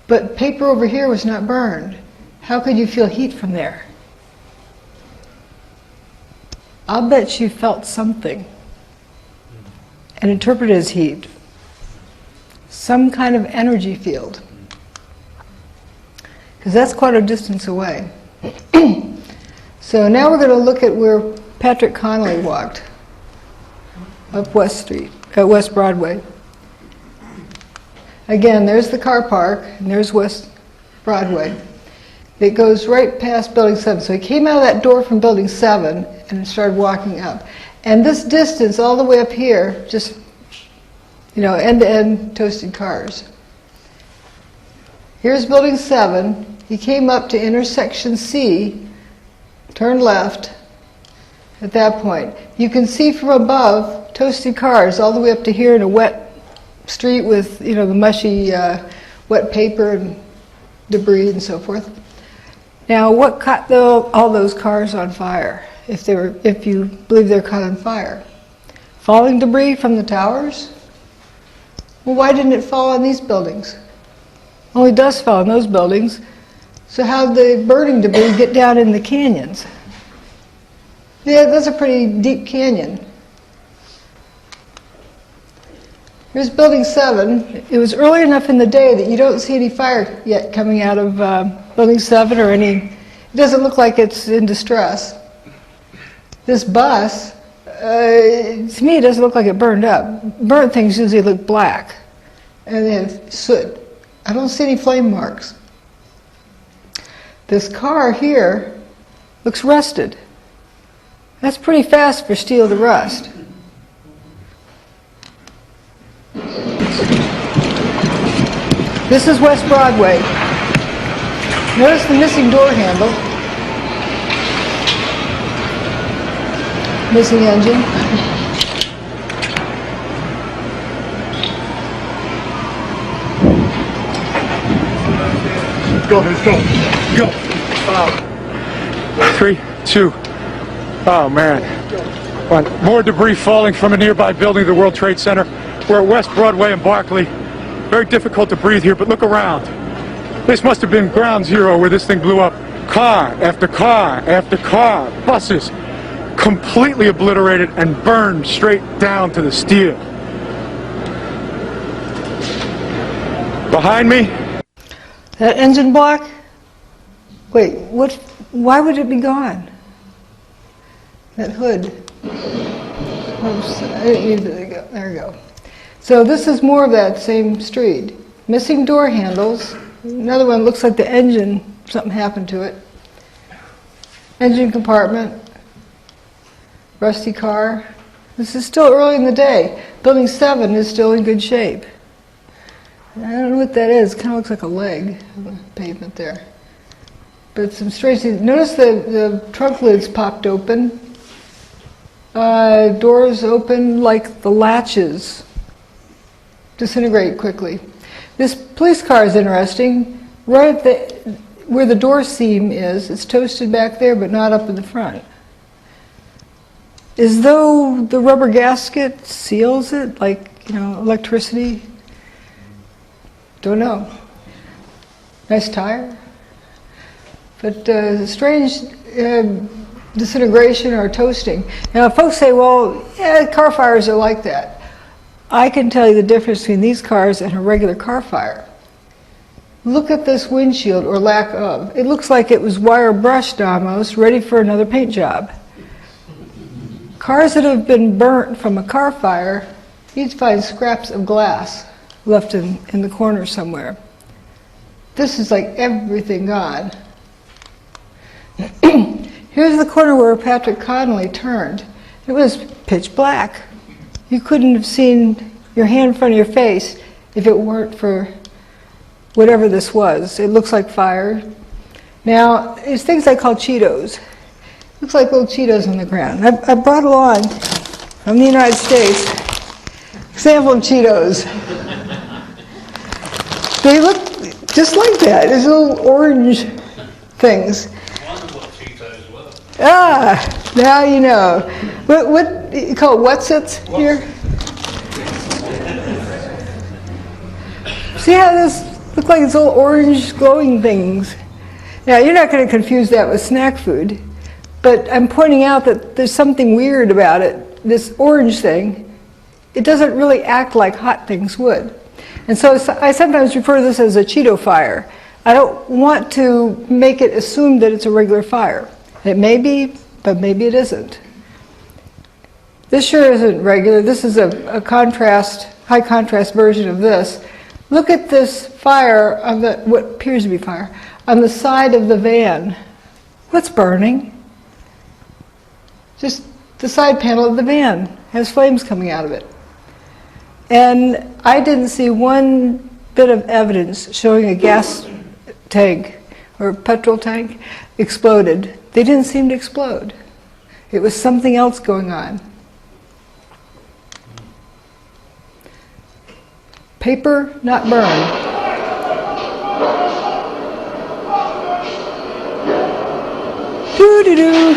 H: But paper over here was not burned. How could you feel heat from there? I'll bet you felt something and interpreted as heat. Some kind of energy field. Because that's quite a distance away. So now we're going to look at where Patrick Connolly walked. Up West Broadway. Again, there's the car park, and there's West Broadway. It goes right past Building 7. So he came out of that door from Building 7 and started walking up. And this distance all the way up here, just, end-to-end toasted cars. Here's Building 7. He came up to intersection C, turned left at that point. You can see from above toasted cars all the way up to here in a wet street with, the mushy wet paper and debris and so forth. Now, what caught all those cars on fire, if you believe they're caught on fire? Falling debris from the towers? Well, why didn't it fall on these buildings? Only dust fell on those buildings. So how'd the burning debris get down in the canyons? Yeah, that's a pretty deep canyon. Here's Building 7. It was early enough in the day that you don't see any fire yet coming out of Building 7 or it doesn't look like it's in distress. This bus, to me it doesn't look like it burned up. Burnt things usually look black and they have soot. I don't see any flame marks. This car here looks rusted. That's pretty fast for steel to rust. This is West Broadway. Notice the missing door handle. Missing engine.
I: Go. 3, 2. Oh man. More debris falling from a nearby building of the World Trade Center. We're at West Broadway and Barclay. Very difficult to breathe here, but look around. This must have been ground zero where this thing blew up. Car after car after car, buses, completely obliterated and burned straight down to the steel. Behind me.
H: That engine block? Wait, why would it be gone? That hood. Oops, I didn't need to go. There we go. So this is more of that same street. Missing door handles. Another one looks like the engine, something happened to it. Engine compartment. Rusty car. This is still early in the day. Building 7 is still in good shape. I don't know what that is. It kind of looks like a leg on the pavement there. But some strange things. Notice the trunk lids popped open. Doors open like the latches disintegrate quickly. This police car is interesting. Right at where the door seam is, it's toasted back there, but not up in the front. as though the rubber gasket seals it, like, electricity. Don't know. Nice tire. But strange disintegration or toasting. Now, folks say, well, yeah, car fires are like that. I can tell you the difference between these cars and a regular car fire. Look at this windshield, or lack of. It looks like it was wire brushed almost, ready for another paint job. Cars that have been burnt from a car fire, you'd find scraps of glass left in the corner somewhere. This is like everything gone. Here's the corner where Patrick Connolly turned. It was pitch black. You couldn't have seen your hand in front of your face if it weren't for whatever this was. It looks like fire. Now, there's things I call Cheetos. Looks like little Cheetos on the ground. I brought along from the United States a sample of Cheetos. They look just like that. There's little orange things. Ah, now you know. What you call it, What's-its here? See how this look like it's little orange glowing things? Now you're not going to confuse that with snack food, but I'm pointing out that there's something weird about it. This orange thing, it doesn't really act like hot things would. And so I sometimes refer to this as a Cheeto fire. I don't want to make it assume that it's a regular fire. It may be, but maybe it isn't. This sure isn't regular. This is a contrast, high contrast version of this. Look at this fire on the, what appears to be fire, on the side of the van. What's burning? Just the side panel of the van has flames coming out of it. And I didn't see one bit of evidence showing a gas tank or petrol tank exploded. They didn't seem to explode. It was something else going on. Paper, not burned. Doo-doo-doo.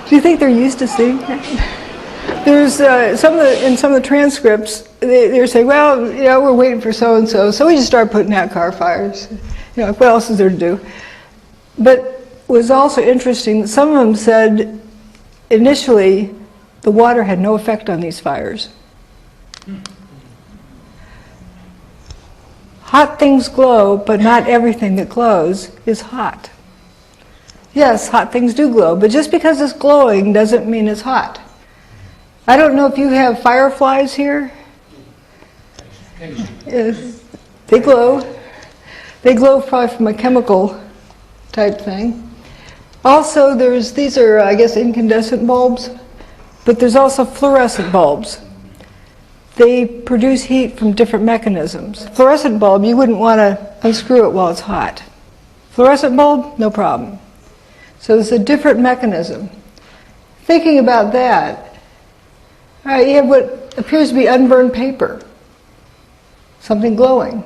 H: Do you think they're used to seeing that? There's in some of the transcripts, they're saying, well, we're waiting for so-and-so, so we just start putting out car fires. What else is there to do? But it was also interesting that some of them said initially the water had no effect on these fires. Hot things glow, but not everything that glows is hot. Yes, hot things do glow, but just because it's glowing doesn't mean it's hot. I don't know if you have fireflies here. Yes, they glow. They glow probably from a chemical type thing. Also, these are, I guess, incandescent bulbs, but there's also fluorescent bulbs. They produce heat from different mechanisms. Fluorescent bulb, you wouldn't want to unscrew it while it's hot. Fluorescent bulb, no problem. So there's a different mechanism. Thinking about that, all right, you have what appears to be unburned paper, something glowing.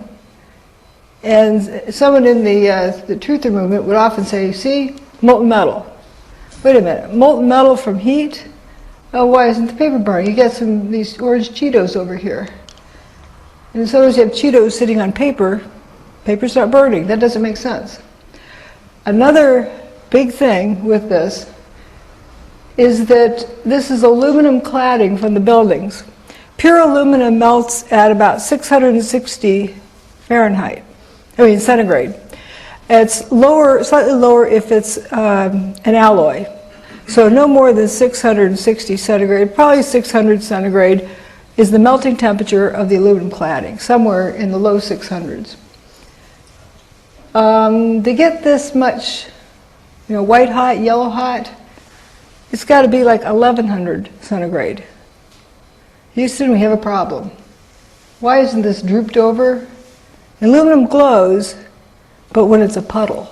H: And someone in the truther movement would often say, see, molten metal. Wait a minute, molten metal from heat? Oh, why isn't the paper burning? You get these orange Cheetos over here. And sometimes you have Cheetos sitting on paper, paper's not burning. That doesn't make sense. Another big thing with this is that this is aluminum cladding from the buildings. Pure aluminum melts at about 660 centigrade. It's lower, slightly lower if it's an alloy. So no more than 660 centigrade, probably 600 centigrade is the melting temperature of the aluminum cladding, somewhere in the low 600s. To get this much, white hot, yellow hot, it's got to be like 1100 centigrade. Houston, we have a problem. Why isn't this drooped over? Aluminum glows, but when it's a puddle.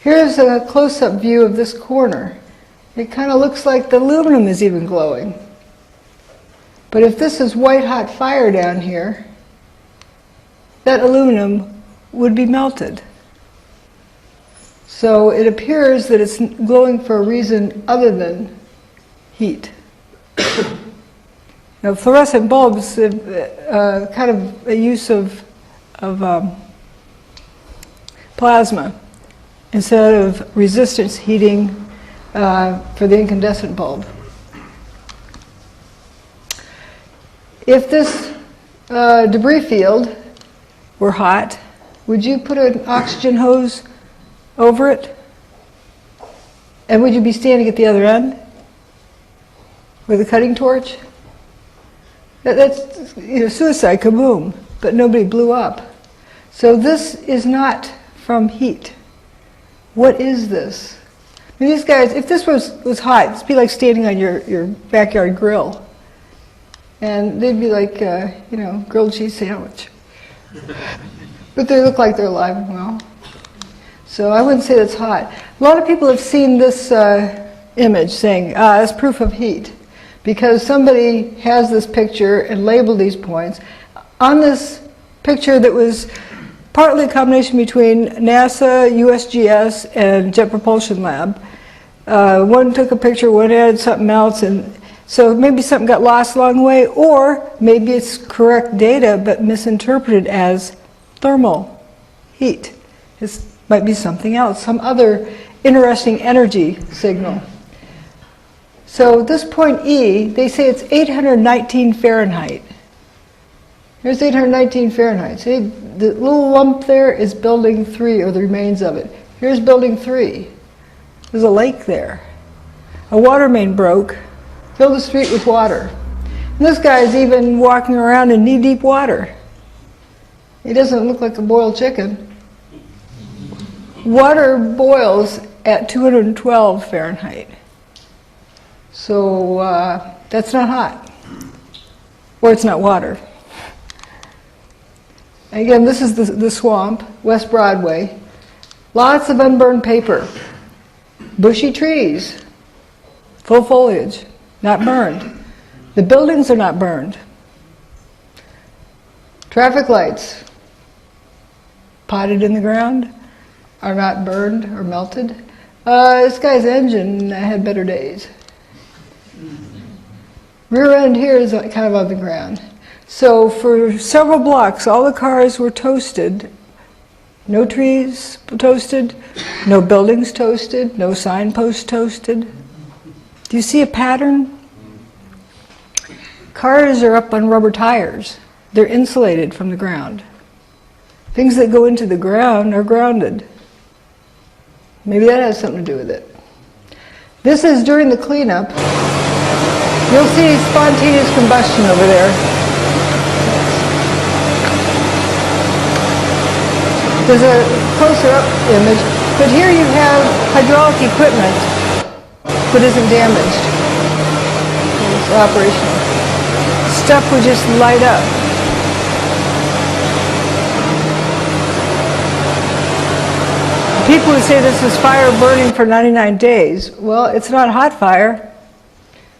H: Here's a close-up view of this corner. It kind of looks like the aluminum is even glowing. But if this is white-hot fire down here, that aluminum would be melted. So So it appears that it's glowing for a reason other than heat. Now, fluorescent bulbs, kind of a use of plasma instead of resistance heating for the incandescent bulb. If this debris field were hot, would you put an oxygen hose over it? And would you be standing at the other end with a cutting torch? That's suicide, kaboom, but nobody blew up. So this is not from heat. What is this? I mean, these guys, if this was hot, it'd be like standing on your backyard grill. And they'd be like, grilled cheese sandwich. But they look like they're alive and well. So I wouldn't say that's hot. A lot of people have seen this image saying, that's proof of heat. Because somebody has this picture and labeled these points. On this picture that was partly a combination between NASA, USGS, and Jet Propulsion Lab. One took a picture, one added something else, and so maybe something got lost along the way, or maybe it's correct data but misinterpreted as thermal heat. This might be something else, some other interesting energy signal. So this point E, they say it's 819 Fahrenheit. Here's 819 Fahrenheit. See, the little lump there is building 3, or the remains of it. Here's building 3. There's a lake there. A water main broke, filled the street with water. And this guy's even walking around in knee-deep water. He doesn't look like a boiled chicken. Water boils at 212 Fahrenheit. So that's not hot. Or it's not water. Again, this is the swamp, West Broadway. Lots of unburned paper. Bushy trees. Full foliage. Not burned. The buildings are not burned. Traffic lights, potted in the ground, are not burned or melted. This guy's engine had better days. Rear end here is kind of on the ground. So for several blocks, all the cars were toasted. No trees toasted, no buildings toasted, no signposts toasted. Do you see a pattern? Cars are up on rubber tires. They're insulated from the ground. Things that go into the ground are grounded. Maybe that has something to do with it. This is during the cleanup. You'll see spontaneous combustion over there. There's a closer up image, but here you have hydraulic equipment that isn't damaged. It's operational. Stuff would just light up. People would say this is fire burning for 99 days. Well, it's not hot fire.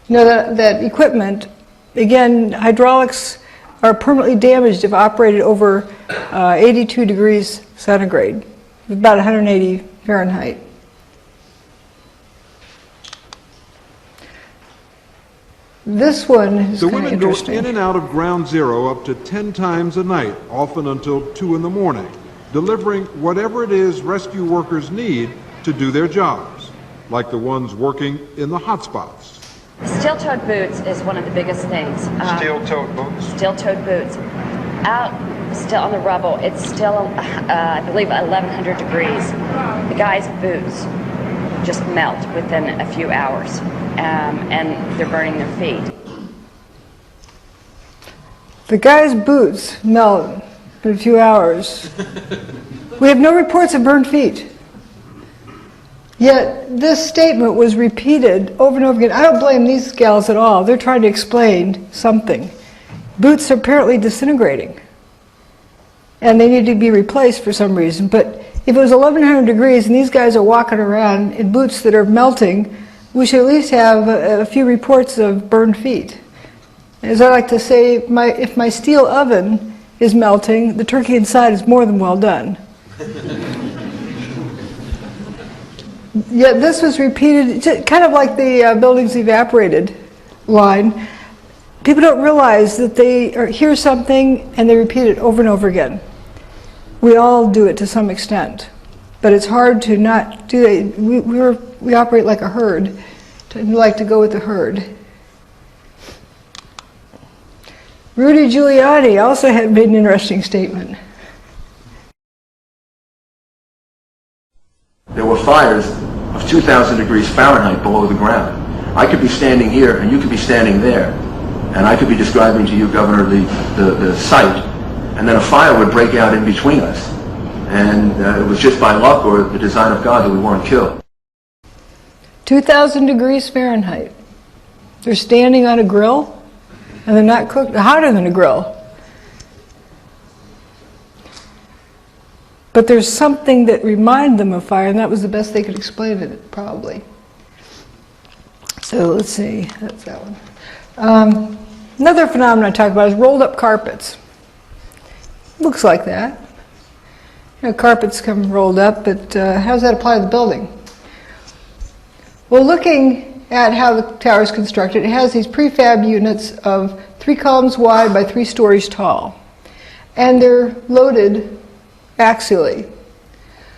H: You know, that equipment, again, hydraulics are permanently damaged if operated over 82 degrees centigrade, about 180 Fahrenheit. This one is
J: the
H: kind of
J: women go
H: interesting.
J: in and out of Ground Zero up to 10 times a night, often until 2 in the morning, delivering whatever it is rescue workers need to do their jobs, like the ones working in the hotspots.
K: Steel-toed boots is one of the biggest things.
C: Steel-toed boots?
K: Steel-toed boots. Out still on the rubble, it's still, I believe, 1,100 degrees. The guy's boots just melt within a few hours, and they're burning their feet.
H: The guy's boots melt in a few hours. We have no reports of burned feet. Yet this statement was repeated over and over again. I don't blame these gals at all. They're trying to explain something. Boots are apparently disintegrating, and they need to be replaced for some reason. But if it was 1,100 degrees and these guys are walking around in boots that are melting, we should at least have a few reports of burned feet. As I like to say, if my steel oven is melting, the turkey inside is more than well done. Yet this was repeated, kind of like the buildings evaporated line. People don't realize that they hear something and they repeat it over and over again. We all do it to some extent, but it's hard to not do it. We operate like a herd. We like to go with the herd. Rudy Giuliani also had made an interesting statement.
L: There were fires of 2,000 degrees Fahrenheit below the ground. I could be standing here and you could be standing there. And I could be describing to you, Governor, the site. And then a fire would break out in between us. And it was just by luck or the design of God that we weren't killed.
H: 2,000 degrees Fahrenheit. They're standing on a grill and they're not cooked, hotter than a grill. But there's something that reminded them of fire, and that was the best they could explain it, probably. So let's see, that's that one. Another phenomenon I talk about is rolled up carpets. Looks like that. You know, carpets come rolled up, but how does that apply to the building? Well, looking at how the tower is constructed, it has these prefab units of 3 columns wide by 3 stories tall. And they're loaded axially.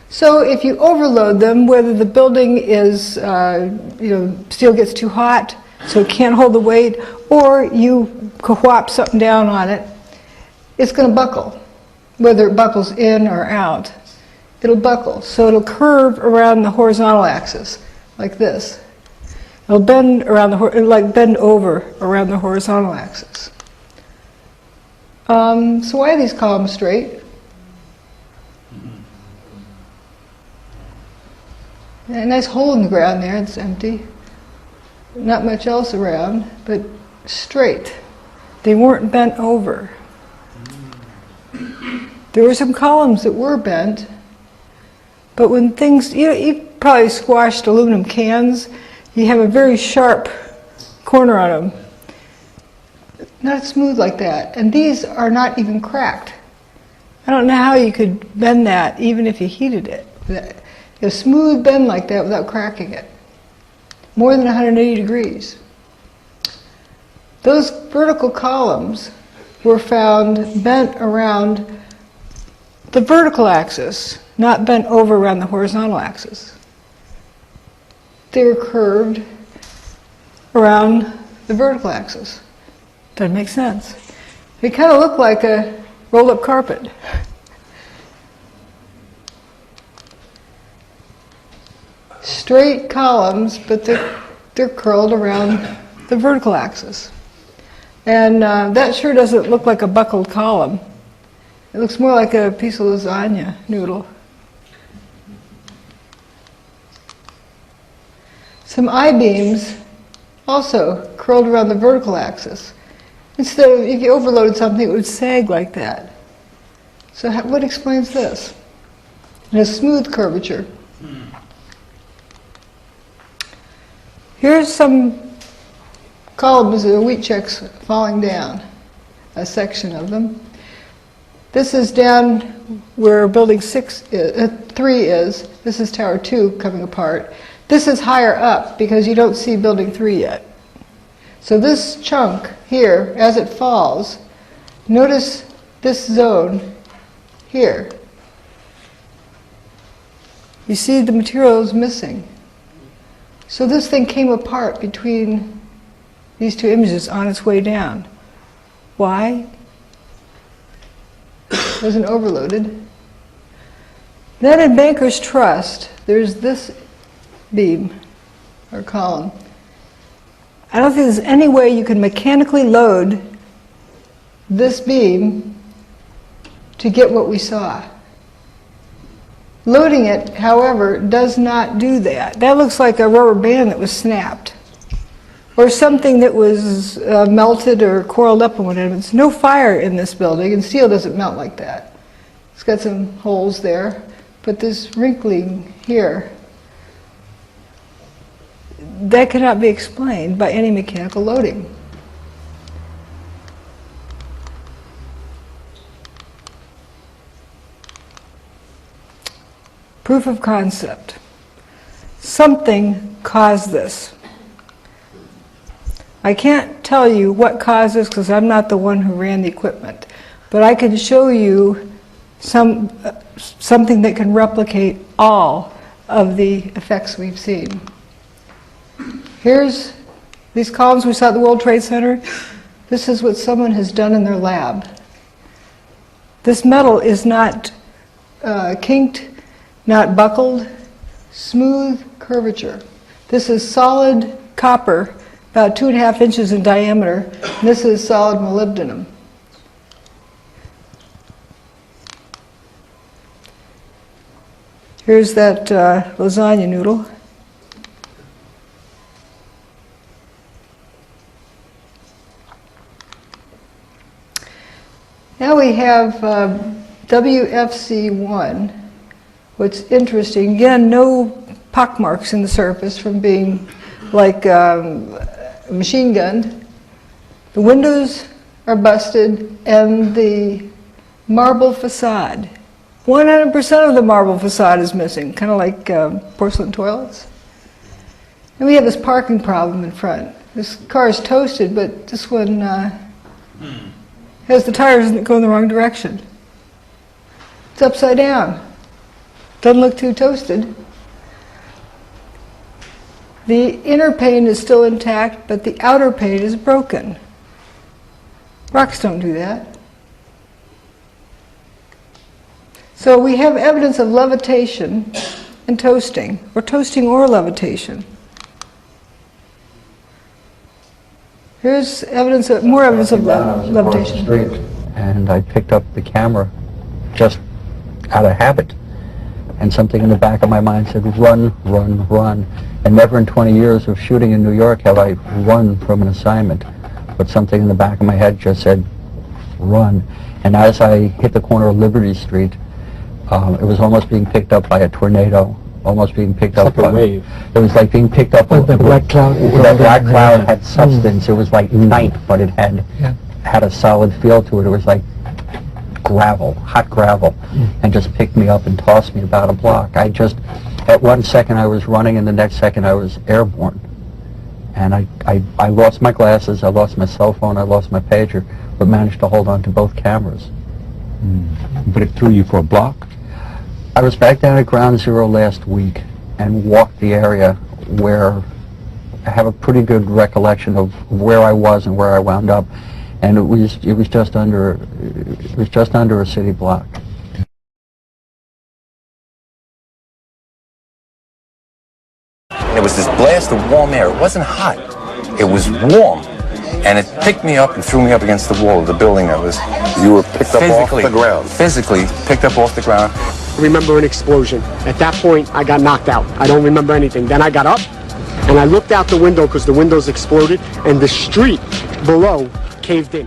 H: So if you overload them, whether the building is, steel gets too hot, so it can't hold the weight, or you whop something down on it, it's going to buckle. Whether it buckles in or out, it'll buckle. So it'll curve around the horizontal axis, like this. It'll bend around bend over around the horizontal axis. So why are these columns straight? A nice hole in the ground there, it's empty. Not much else around, but straight. They weren't bent over. There were some columns that were bent, but when things, you've probably squashed aluminum cans, you have a very sharp corner on them. Not smooth like that, and these are not even cracked. I don't know how you could bend that even if you heated it. A smooth bend like that without cracking it. More than 180 degrees. Those vertical columns were found bent around the vertical axis, not bent over around the horizontal axis. They were curved around the vertical axis. Doesn't make sense. They kind of look like a rolled up carpet. Straight columns, but they're curled around the vertical axis. And that sure doesn't look like a buckled column. It looks more like a piece of lasagna noodle. Some I-beams also curled around the vertical axis. Instead of, if you overloaded something, it would sag like that. So what explains this? And a smooth curvature. Here's some columns of wheat checks falling down, a section of them. This is down where building 3 is. This is tower 2 coming apart. This is higher up because you don't see building 3 yet. So this chunk here, as it falls, notice this zone here. You see the material is missing. So this thing came apart between these 2 images on its way down. Why? It wasn't overloaded. Then in Banker's Trust, there's this beam or column. I don't think there's any way you can mechanically load this beam to get what we saw. Loading it, however, does not do that. That looks like a rubber band that was snapped, or something that was melted or coiled up and whatever. There's no fire in this building, and steel doesn't melt like that. It's got some holes there, but this wrinkling here, that cannot be explained by any mechanical loading. Proof of concept. something caused this. I can't tell you what caused this because I'm not the one who ran the equipment, but I can show you something that can replicate all of the effects we've seen. Here's these columns we saw at the World Trade Center. This is what someone has done in their lab. This metal is not kinked, not buckled, smooth curvature. This is solid copper, about 2.5 inches in diameter. And this is solid molybdenum. Here's that lasagna noodle. Now we have WFC1. What's interesting, again, no pockmarks in the surface from being like machine gunned. The windows are busted and the marble facade. 100% of the marble facade is missing, kind of like porcelain toilets. And we have this parking problem in front. This car is toasted, but this one has the tires that go in the wrong direction. It's upside down. Doesn't look too toasted. The inner pane is still intact, but the outer pane is broken. Rocks don't do that. So we have evidence of levitation and toasting, or toasting or levitation. Here's evidence of, more evidence of levitation.
M: Street, and I picked up the camera just out of habit. And something in the back of my mind said, run, run, run. And never in 20 years of shooting in New York have I run from an assignment. But something in the back of my head just said, run. And as I hit the corner of Liberty Street, it was almost being picked up by a tornado, almost being picked up by a wave. It was like being picked up by the black cloud. That black cloud had substance. It was like night, but it had a solid feel to it. It was like gravel, hot gravel, and just picked me up and tossed me about a block. I just, at one second I was running, and the next second I was airborne. And I lost my glasses, I lost my cell phone, I lost my pager, but managed to hold on to both cameras.
C: But it threw you for a block?
M: I was back down at Ground Zero last week and walked the area where I have a pretty good recollection of where I was and where I wound up, and it was just under a city block.
N: There was this blast of warm air. It wasn't hot. It was warm. And it picked me up and threw me up against the wall of the building that was...
E: You were picked up off the ground?
N: Physically picked up off the ground.
O: I remember an explosion. At that point, I got knocked out. I don't remember anything. Then I got up, and I looked out the window because the windows exploded, and the street below caved in.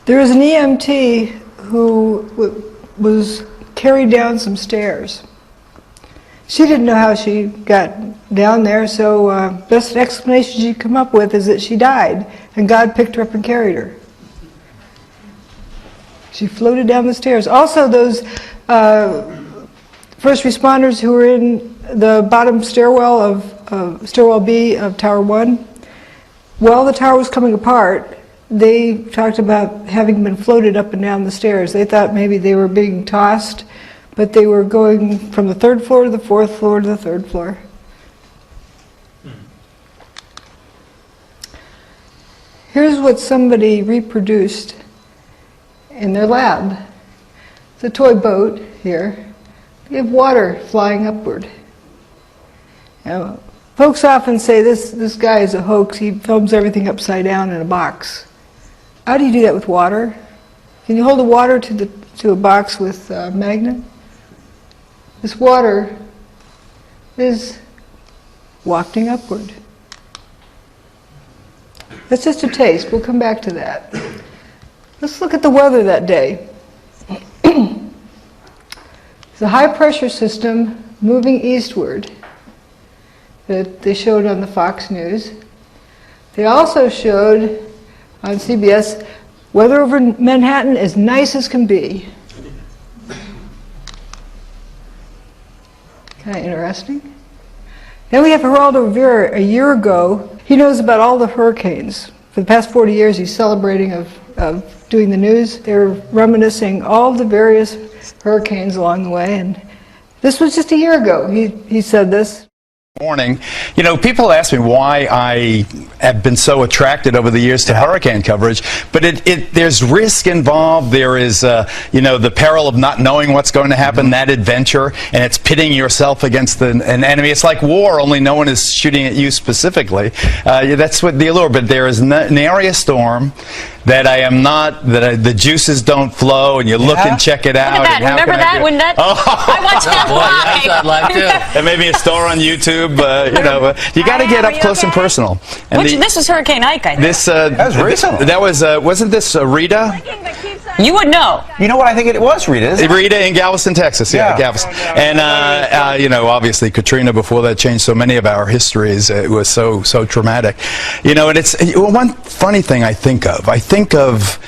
H: There was an EMT who was carried down some stairs. She didn't know how she got down there, so best explanation she could come up with is that she died, and God picked her up and carried her. She floated down the stairs. Also, those first responders who were in the bottom stairwell of stairwell B of Tower 1, while the tower was coming apart, they talked about having been floated up and down the stairs. They thought maybe they were being tossed, but they were going from the 3rd floor to the 4th floor to the 3rd floor. Here's what somebody reproduced in their lab. It's a toy boat. here, we have water flying upward. Now, folks often say this guy is a hoax. He films everything upside down in a box. How do you do that with water? Can you hold the water to a box with a magnet? This water is wafting upward. That's just a taste. We'll come back to that. Let's look at the weather that day. It's a high-pressure system moving eastward that they showed on the Fox News. They also showed on CBS weather over Manhattan as nice as can be. Kind of interesting. Then we have Geraldo Rivera a year ago. He knows about all the hurricanes. For the past 40 years, he's celebrating of doing the news. They're reminiscing all the various hurricanes along the way. And this was just a year ago. He said this.
P: Morning. You know, people ask me why I have been so attracted over the years to hurricane coverage, but there's risk involved. There is, you know, the peril of not knowing what's going to happen, that adventure, and it's pitting yourself against an enemy. It's like war, only no one is shooting at you specifically. That's what the allure. But there is an area storm that I am not, the juices don't flow, and you look and check it out.
Q: Look at that. Remember that? When that? I watched that live.
P: Yes, I'd like to. And maybe a store on YouTube. You know, you got to get up close and personal. And
Q: this was Hurricane Ike, I think.
P: This that was recent. That was wasn't this Rita?
Q: You would know.
N: You know what I think it was, Rita?
P: Rita in Galveston, Texas. Yeah, Galveston. And you know, obviously Katrina before that changed so many of our histories. It was so traumatic. You know, and it's one funny thing I think of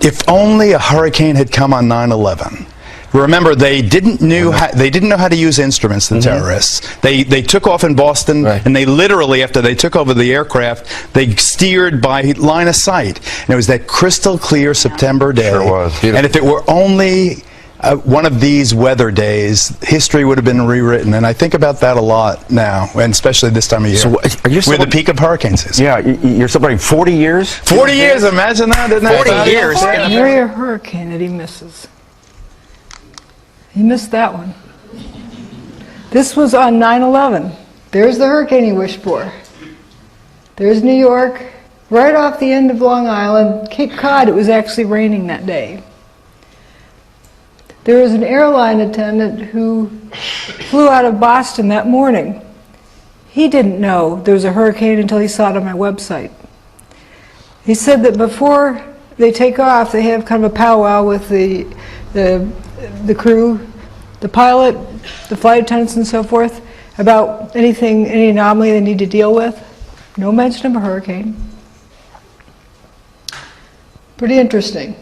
P: if only a hurricane had come on 9/11. Remember, they didn't know how to use instruments, the terrorists. They took off in Boston, and they literally, after they took over the aircraft, they steered by line of sight. And it was that crystal clear September day.
N: Sure was. Beautiful.
P: And if it were only one of these weather days, history would have been rewritten. And I think about that a lot now, and especially this time of year.
N: So are you
P: where the peak of hurricanes is.
N: Yeah, you're celebrating 40 years?
P: 40 years, imagine that, isn't that
N: 40 years.
H: Nary a hurricane that he misses. He missed that one. This was on 9/11. There's the hurricane he wished for. There's New York, right off the end of Long Island. Cape Cod, it was actually raining that day. There was an airline attendant who flew out of Boston that morning. He didn't know there was a hurricane until he saw it on my website. He said that before they take off, they have kind of a powwow with the crew, the pilot, the flight attendants and so forth, about any anomaly they need to deal with. No mention of a hurricane. Pretty interesting.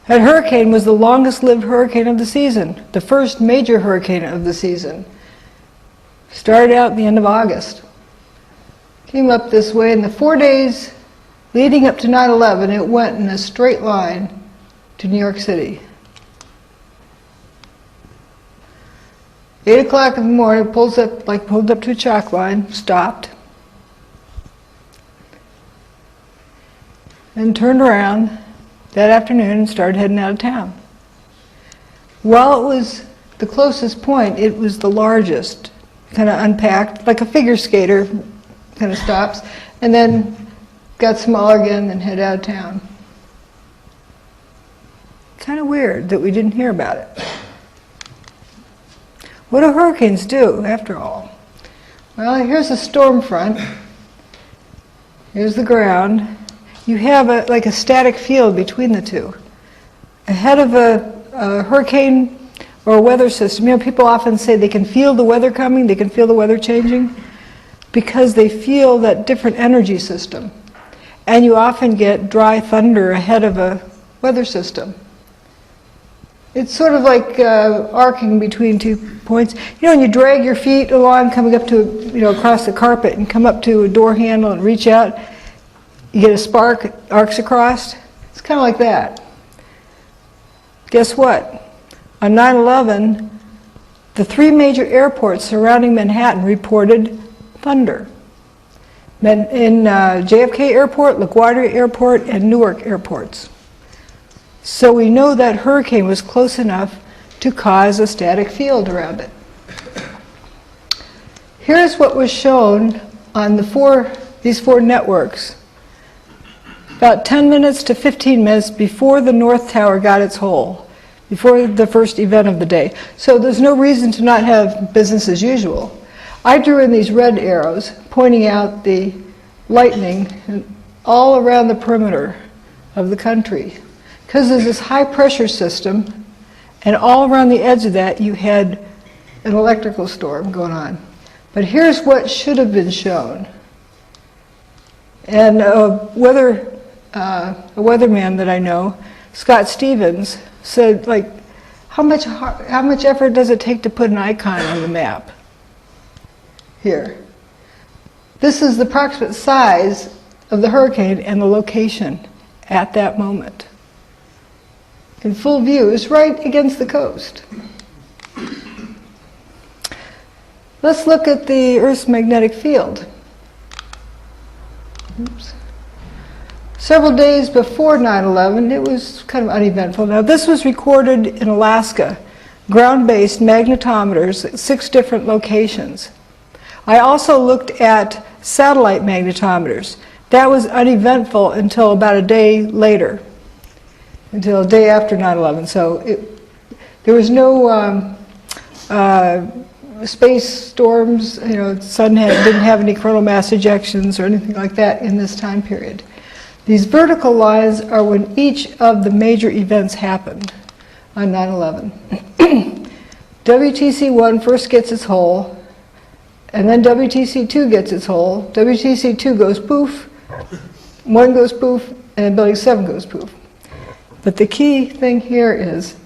H: That hurricane was the longest lived hurricane of the season, the first major hurricane of the season. Started out at the end of August. Came up this way, in the 4 days leading up to 9/11, it went in a straight line to New York City. 8 o'clock in the morning, it pulled up to a chalk line, stopped, and turned around that afternoon and started heading out of town. While it was the closest point, it was the largest, kind of unpacked, like a figure skater, kind of stops, and then got smaller again and head out of town. Kind of weird that we didn't hear about it. What do hurricanes do, after all? Well, here's a storm front. Here's the ground. You have like a static field between the two. Ahead of a hurricane or a weather system, you know, people often say they can feel the weather coming, they can feel the weather changing, because they feel that different energy system. And you often get dry thunder ahead of a weather system. It's sort of like arcing between 2 points. You know, when you drag your feet along, coming up to, you know, across the carpet and come up to a door handle and reach out, you get a spark, it arcs across. It's kind of like that. Guess what? On 9/11, the 3 major airports surrounding Manhattan reported thunder. In JFK Airport, LaGuardia Airport, and Newark airports. So we know that hurricane was close enough to cause a static field around it. Here's what was shown on these four networks about 10 minutes to 15 minutes before the North Tower got its hole, before the first event of the day. So there's no reason to not have business as usual. I drew in these red arrows pointing out the lightning all around the perimeter of the country. Because there's this high pressure system, and all around the edge of that you had an electrical storm going on. But here's what should have been shown. And a weatherman that I know, Scott Stevens, said, like, how much effort does it take to put an icon on the map? Here. This is the approximate size of the hurricane and the location at that moment. In full view, it's right against the coast. Let's look at the Earth's magnetic field. Oops. Several days before 9/11, it was kind of uneventful. Now, this was recorded in Alaska, ground-based magnetometers at 6 different locations. I also looked at satellite magnetometers. That was uneventful until about a day later, until a day after 9/11. So there was no space storms, the sun didn't have any coronal mass ejections or anything like that in this time period. These vertical lines are when each of the major events happened on 9/11. WTC-1 first gets its hole, and then WTC-2 gets its hole. WTC-2 goes poof, 1 goes poof, and then Building 7 goes poof. But the key thing here is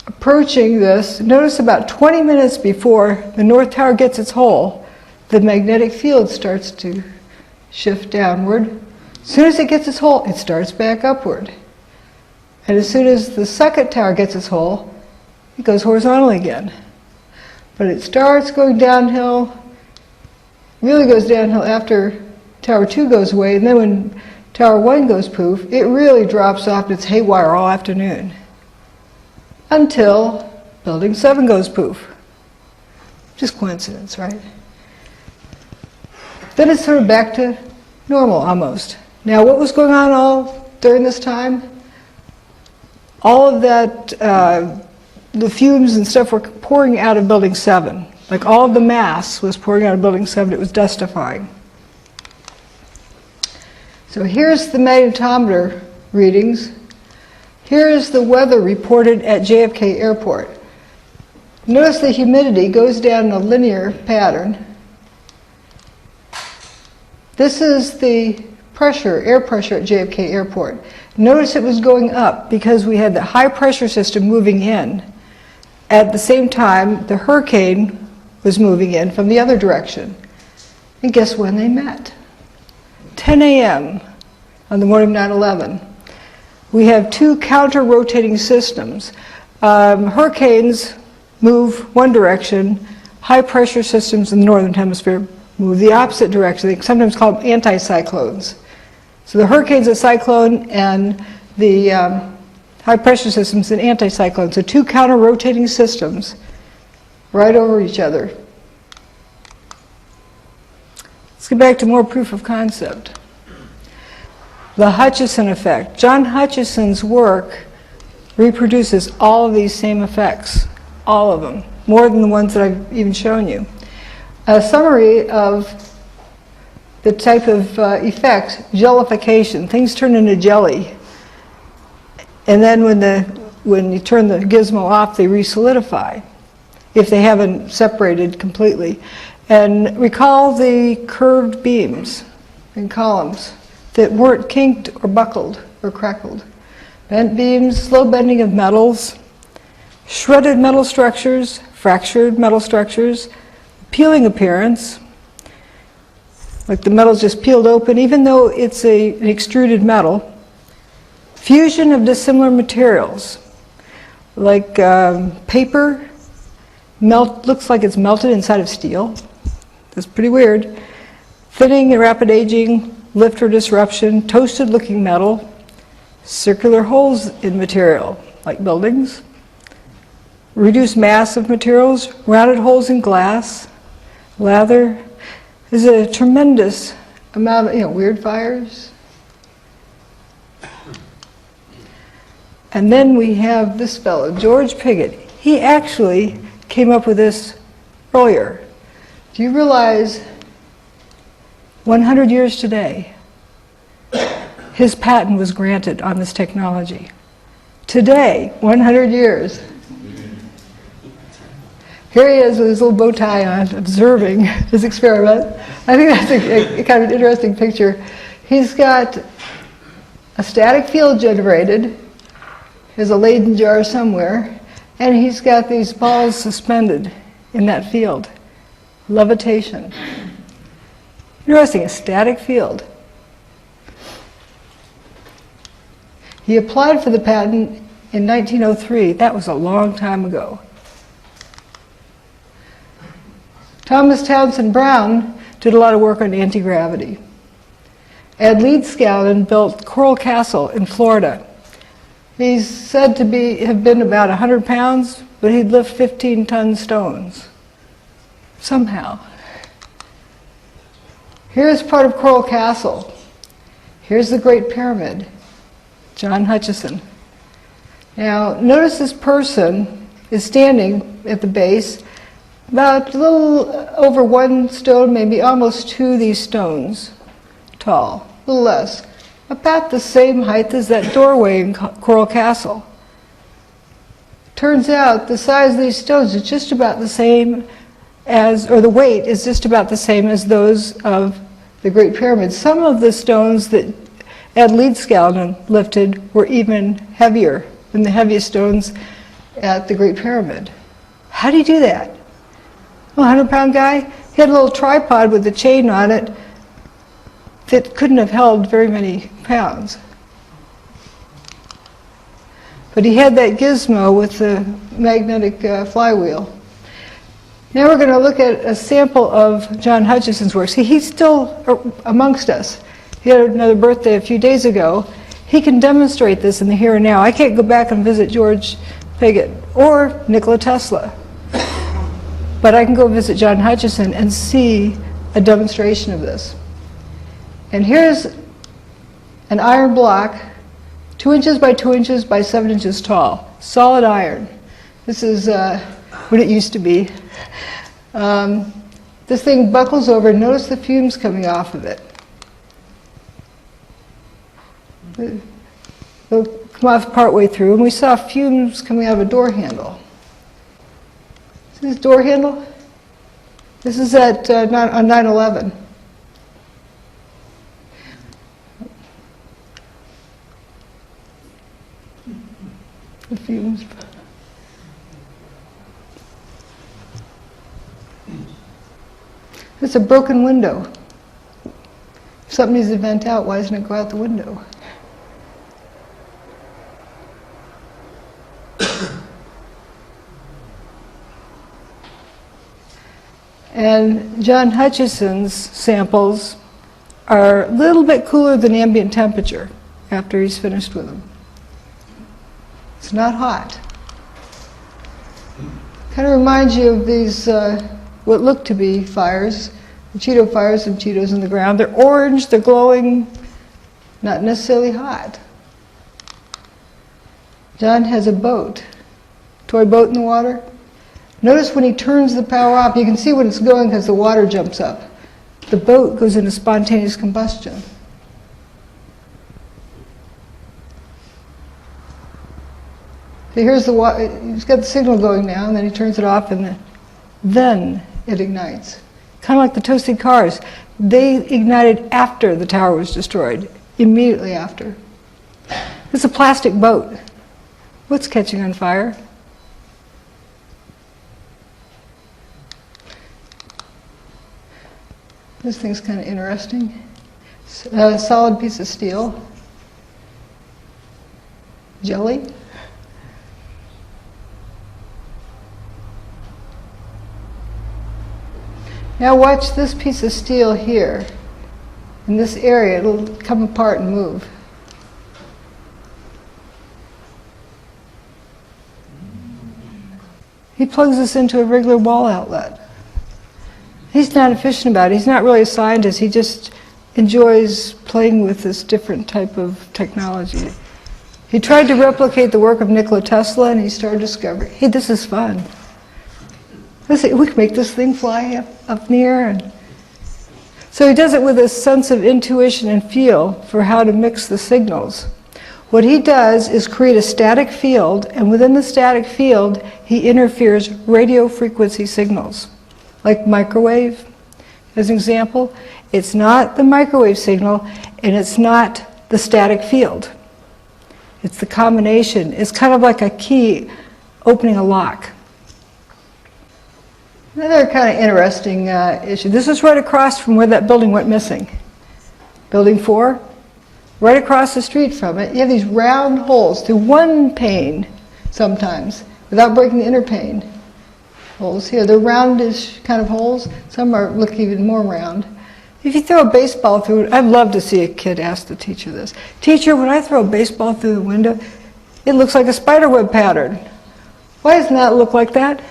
H: approaching this, notice about 20 minutes before the North Tower gets its hole, the magnetic field starts to shift downward. As soon as it gets its hole, it starts back upward. And as soon as the second tower gets its hole, it goes horizontal again. But it starts going downhill, really goes downhill after Tower 2 goes away, and then when Tower 1 goes poof, it really drops off and it's haywire all afternoon. Until Building 7 goes poof. Just coincidence, right? Then it's sort of back to normal almost. Now, what was going on all during this time? All of that, the fumes and stuff were pouring out of Building 7. Like all of the mass was pouring out of Building 7. It was dustifying. So here's the magnetometer readings. Here's the weather reported at JFK Airport. Notice the humidity goes down in a linear pattern. This is the pressure, air pressure at JFK Airport. Notice it was going up because we had the high pressure system moving in. At the same time, the hurricane was moving in from the other direction. And guess when they met? 10 a.m. on the morning of 9/11. We have 2 counter-rotating systems. Hurricanes move one direction. High pressure systems in the northern hemisphere move the opposite direction. They sometimes call them anticyclones. So the hurricane's a cyclone and the high pressure system's an anticyclone. So 2 counter-rotating systems right over each other. Let's get back to more proof of concept. The Hutchison effect. John Hutchison's work reproduces all of these same effects, all of them, more than the ones that I've even shown you. A summary of the type of effect, jellification. Things turn into jelly. And then when you turn the gizmo off, they re-solidify, if they haven't separated completely. And recall the curved beams and columns that weren't kinked or buckled or crackled. Bent beams, slow bending of metals, shredded metal structures, fractured metal structures, peeling appearance, like the metal's just peeled open, even though it's an extruded metal. Fusion of dissimilar materials, like paper, looks like it's melted inside of steel. That's pretty weird. Thinning and rapid aging, lift or disruption, toasted looking metal, circular holes in material, like buildings, reduced mass of materials, rounded holes in glass, lather. There's a tremendous amount of, weird fires. And then we have this fellow, George Pigott. He actually came up with this earlier. Do you realize 100 years today, his patent was granted on this technology? Today, 100 years. Here he is with his little bow tie on, observing his experiment. I think that's a kind of an interesting picture. He's got a static field generated. There's a Leyden jar somewhere, and he's got these balls suspended in that field. Levitation. Interesting, a static field. He applied for the patent in 1903. That was a long time ago. Thomas Townsend Brown did a lot of work on anti-gravity. Ed Leedskalnin built Coral Castle in Florida. He's said to have been about 100 pounds, but he'd lift 15-ton stones. Somehow. Here's part of Coral Castle. Here's the Great Pyramid. John Hutchison. Now, notice this person is standing at the base, about a little over 1 stone, maybe almost 2 of these stones tall, a little less. About the same height as that doorway in Coral Castle. Turns out the size of these stones is just about the same as, or the weight is just about the same as those of the Great Pyramid. Some of the stones that Ed Leedskalnin lifted were even heavier than the heaviest stones at the Great Pyramid. How do you do that? A 100-pound guy? He had a little tripod with a chain on it that couldn't have held very many pounds. But he had that gizmo with the magnetic flywheel. Now we're going to look at a sample of John Hutchison's work. See, he's still amongst us. He had another birthday a few days ago. He can demonstrate this in the here and now. I can't go back and visit George Pigott or Nikola Tesla. But I can go visit John Hutchison and see a demonstration of this. And here's an iron block, 2 inches by 2 inches by 7 inches tall, solid iron. This is what it used to be. This thing buckles over, and notice the fumes coming off of it. They'll come off partway through, and we saw fumes coming out of a door handle. See this door handle? This is at on 9/11. The fumes. It's a broken window. If something needs to vent out, why doesn't it go out the window? And John Hutchison's samples are a little bit cooler than ambient temperature after he's finished with them. It's not hot. Kind of reminds you of these, what look to be fires, the Cheeto fires and Cheetos in the ground. They're orange, they're glowing, not necessarily hot. John has a boat, toy boat in the water. Notice when he turns the power off, you can see when it's going because the water jumps up. The boat goes into spontaneous combustion. So here's the water, he's got the signal going now, and then he turns it off, and then it ignites. Kind of like the toasted cars. They ignited after the tower was destroyed, immediately after. It's a plastic boat. What's catching on fire? This thing's kind of interesting. A solid piece of steel. Jelly. Now watch this piece of steel here. In this area, it'll come apart and move. He plugs this into a regular wall outlet. He's not efficient about it. He's not really a scientist. He just enjoys playing with this different type of technology. He tried to replicate the work of Nikola Tesla, and he started discovering, hey, this is fun. Listen, we can make this thing fly up in the air. And so he does it with a sense of intuition and feel for how to mix the signals. What he does is create a static field, and within the static field, he interferes radio frequency signals, like microwave, as an example. It's not the microwave signal, and it's not the static field. It's the combination. It's kind of like a key opening a lock. Another kind of interesting issue. This is right across from where that building went missing. Building 4, right across the street from it, you have these round holes through one pane sometimes, without breaking the inner pane. Holes here, they're roundish kind of holes. Some look even more round. If you throw a baseball through it, I'd love to see a kid ask the teacher this. Teacher, when I throw a baseball through the window, it looks like a spiderweb pattern. Why doesn't that look like that?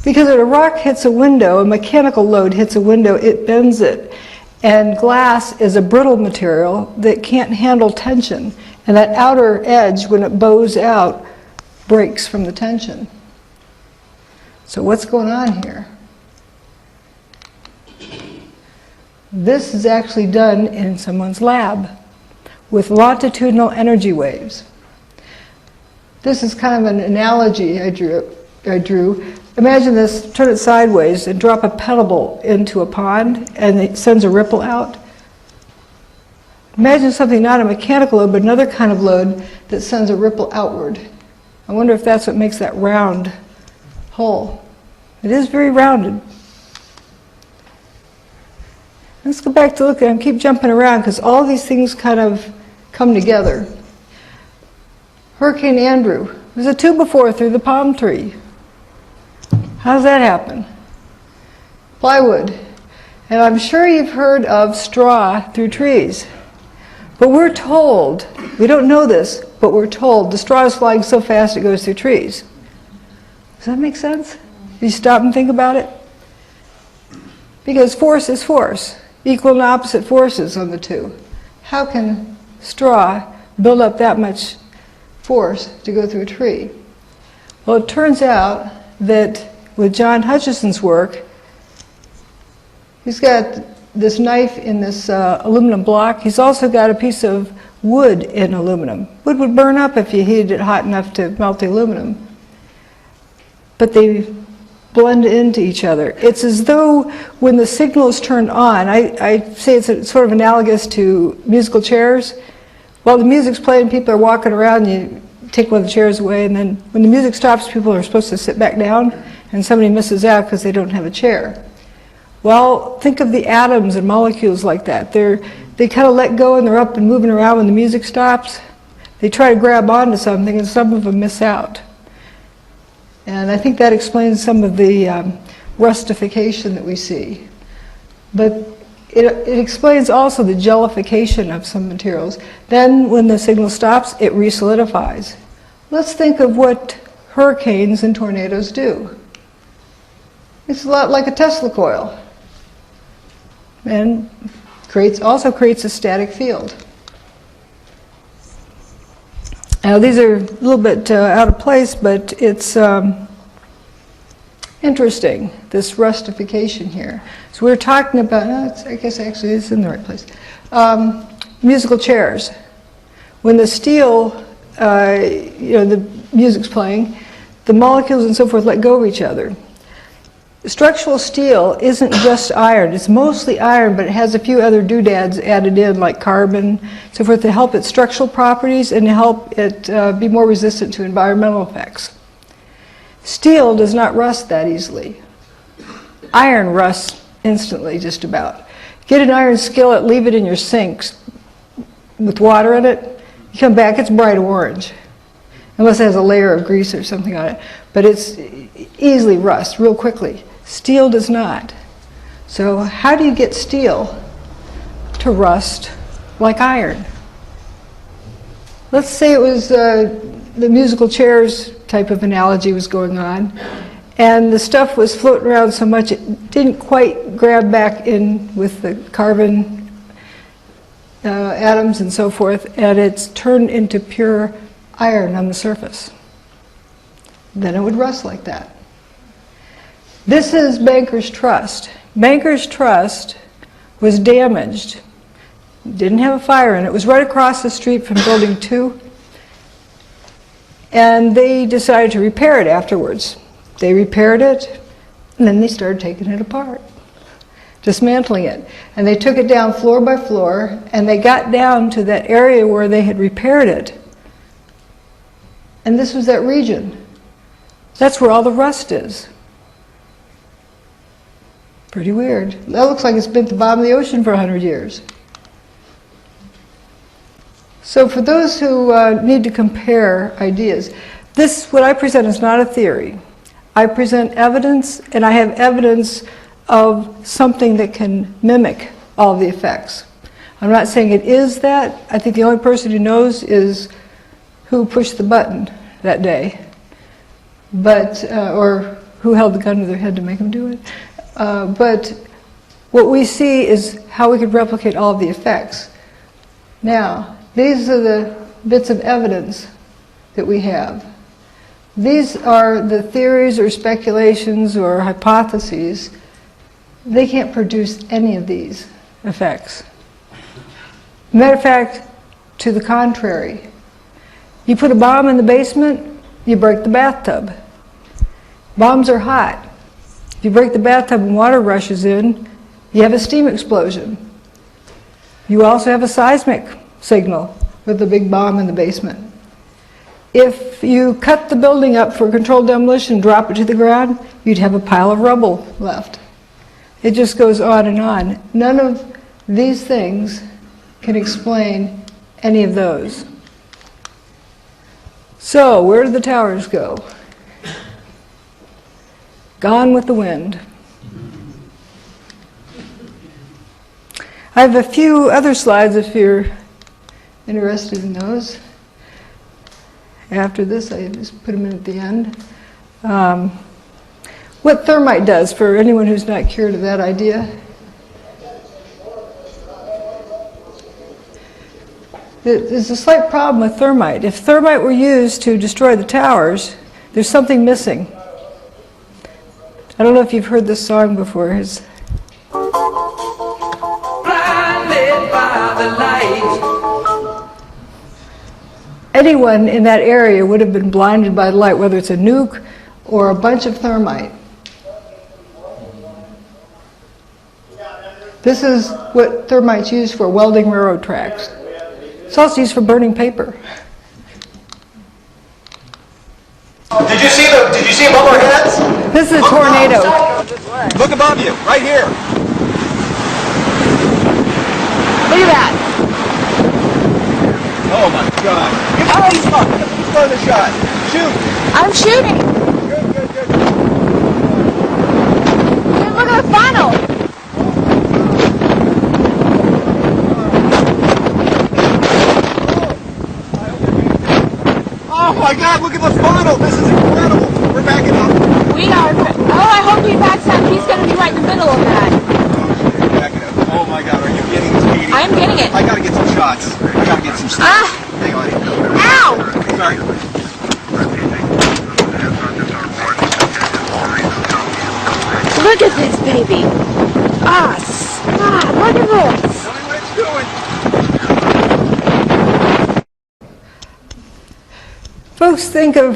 H: Because when a rock hits a window, a mechanical load hits a window, it bends it. And glass is a brittle material that can't handle tension. And that outer edge, when it bows out, breaks from the tension. So what's going on here? This is actually done in someone's lab with longitudinal energy waves. This is kind of an analogy I drew. Imagine this, turn it sideways and drop a pebble into a pond and it sends a ripple out. Imagine something not a mechanical load but another kind of load that sends a ripple outward. I wonder if that's what makes that round hole. It is very rounded. Let's go back to look at it. Keep jumping around because all these things kind of come together. Hurricane Andrew. There's a 2x4 through the palm tree. How does that happen? Plywood. And I'm sure you've heard of straw through trees. But we're told, we don't know this, but we're told the straw is flying so fast it goes through trees. Does that make sense? You stop and think about it? Because force is force. Equal and opposite forces on the two. How can straw build up that much force to go through a tree? Well, it turns out that with John Hutchison's work, he's got this knife in this aluminum block. He's also got a piece of wood in aluminum. Wood would burn up if you heated it hot enough to melt the aluminum. But they blend into each other. It's as though when the signal is turned on, I say it's sort of analogous to musical chairs. While the music's playing, people are walking around, you take one of the chairs away, and then when the music stops, people are supposed to sit back down, and somebody misses out because they don't have a chair. Well, think of the atoms and molecules like that. They kind of let go and they're up and moving around when the music stops. They try to grab onto something and some of them miss out. And I think that explains some of the rustification that we see. But it explains also the jellification of some materials. Then when the signal stops, it resolidifies. Let's think of what hurricanes and tornadoes do. It's a lot like a Tesla coil. And also creates a static field. Now these are a little bit out of place, but it's interesting, this rustification here. So we're talking about, I guess actually it's in the right place, musical chairs. When the steel, the music's playing, the molecules and so forth let go of each other. Structural steel isn't just iron. It's mostly iron, but it has a few other doodads added in, like carbon, so forth, to help its structural properties and to help it be more resistant to environmental effects. Steel does not rust that easily. Iron rusts instantly, just about. Get an iron skillet, leave it in your sinks with water in it. You come back, it's bright orange, unless it has a layer of grease or something on it. But it's easily rust real quickly. Steel does not. So how do you get steel to rust like iron? Let's say it was the musical chairs type of analogy was going on. And the stuff was floating around so much it didn't quite grab back in with the carbon atoms and so forth, and it's turned into pure iron on the surface. Then it would rust like that. This is Banker's Trust. Banker's Trust was damaged. Didn't have a fire in it. It was right across the street from Building 2. And they decided to repair it afterwards. They repaired it, and then they started taking it apart, dismantling it. And they took it down floor by floor, and they got down to that area where they had repaired it. And this was that region. That's where all the rust is. Pretty weird. That looks like it's been at the bottom of the ocean for 100 years. So for those who need to compare ideas, what I present is not a theory. I present evidence, and I have evidence of something that can mimic all the effects. I'm not saying it is that. I think the only person who knows is who pushed the button that day, or who held the gun to their head to make them do it. But what we see is how we could replicate all of the effects. Now, these are the bits of evidence that we have. These are the theories or speculations or hypotheses. They can't produce any of these effects. Matter of fact, to the contrary. You put a bomb in the basement, you break the bathtub. Bombs are hot. If you break the bathtub and water rushes in, you have a steam explosion. You also have a seismic signal with a big bomb in the basement. If you cut the building up for controlled demolition and drop it to the ground, you'd have a pile of rubble left. It just goes on and on. None of these things can explain any of those. So, where did the towers go? Gone with the wind. I have a few other slides if you're interested in those. After this, I just put them in at the end. What thermite does, for anyone who's not cured of that idea. There's a slight problem with thermite. If thermite were used to destroy the towers, there's something missing. I don't know if you've heard this song before. Blinded by the light. Anyone in that area would have been blinded by the light, whether it's a nuke or a bunch of thermite. This is what thermite's used for, welding railroad tracks. It's also used for burning paper.
R: Did you see above our heads?
H: This is a tornado.
R: Look above you, right here.
Q: Look at that.
R: Oh my God. Oh, he's throwing the shot. Shoot.
Q: I'm shooting.
R: Good.
Q: Hey, look at the funnel.
R: Oh my God, look at the funnel. This is incredible. We're backing up.
Q: We are. Oh, I hope he backs up. He's going to be right in the middle of that.
R: Backing up. Oh my God, are you getting this meeting?
Q: I am getting it.
R: I gotta get some shots. I gotta get some shots. Hang on.
Q: Ow!
R: Sorry.
Q: Look at this, baby. Look at this.
R: Tell me what it's doing.
H: Folks think of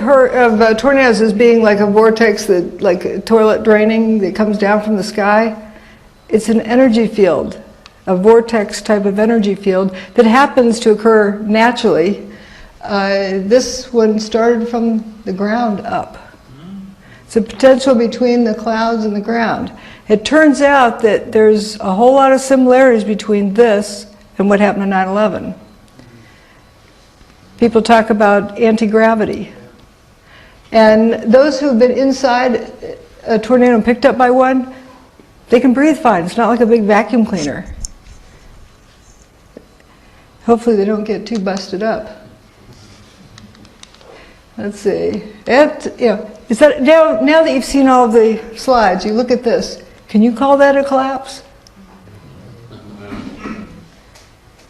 H: tornadoes as being like a vortex, like a toilet draining that comes down from the sky. It's an energy field, a vortex type of energy field that happens to occur naturally. This one started from the ground up. It's a potential between the clouds and the ground. It turns out that there's a whole lot of similarities between this and what happened on 9/11. People talk about anti-gravity. And those who have been inside a tornado and picked up by one, they can breathe fine. It's not like a big vacuum cleaner. Hopefully they don't get too busted up. Let's see. Is that now that you've seen all the slides, you look at this. Can you call that a collapse?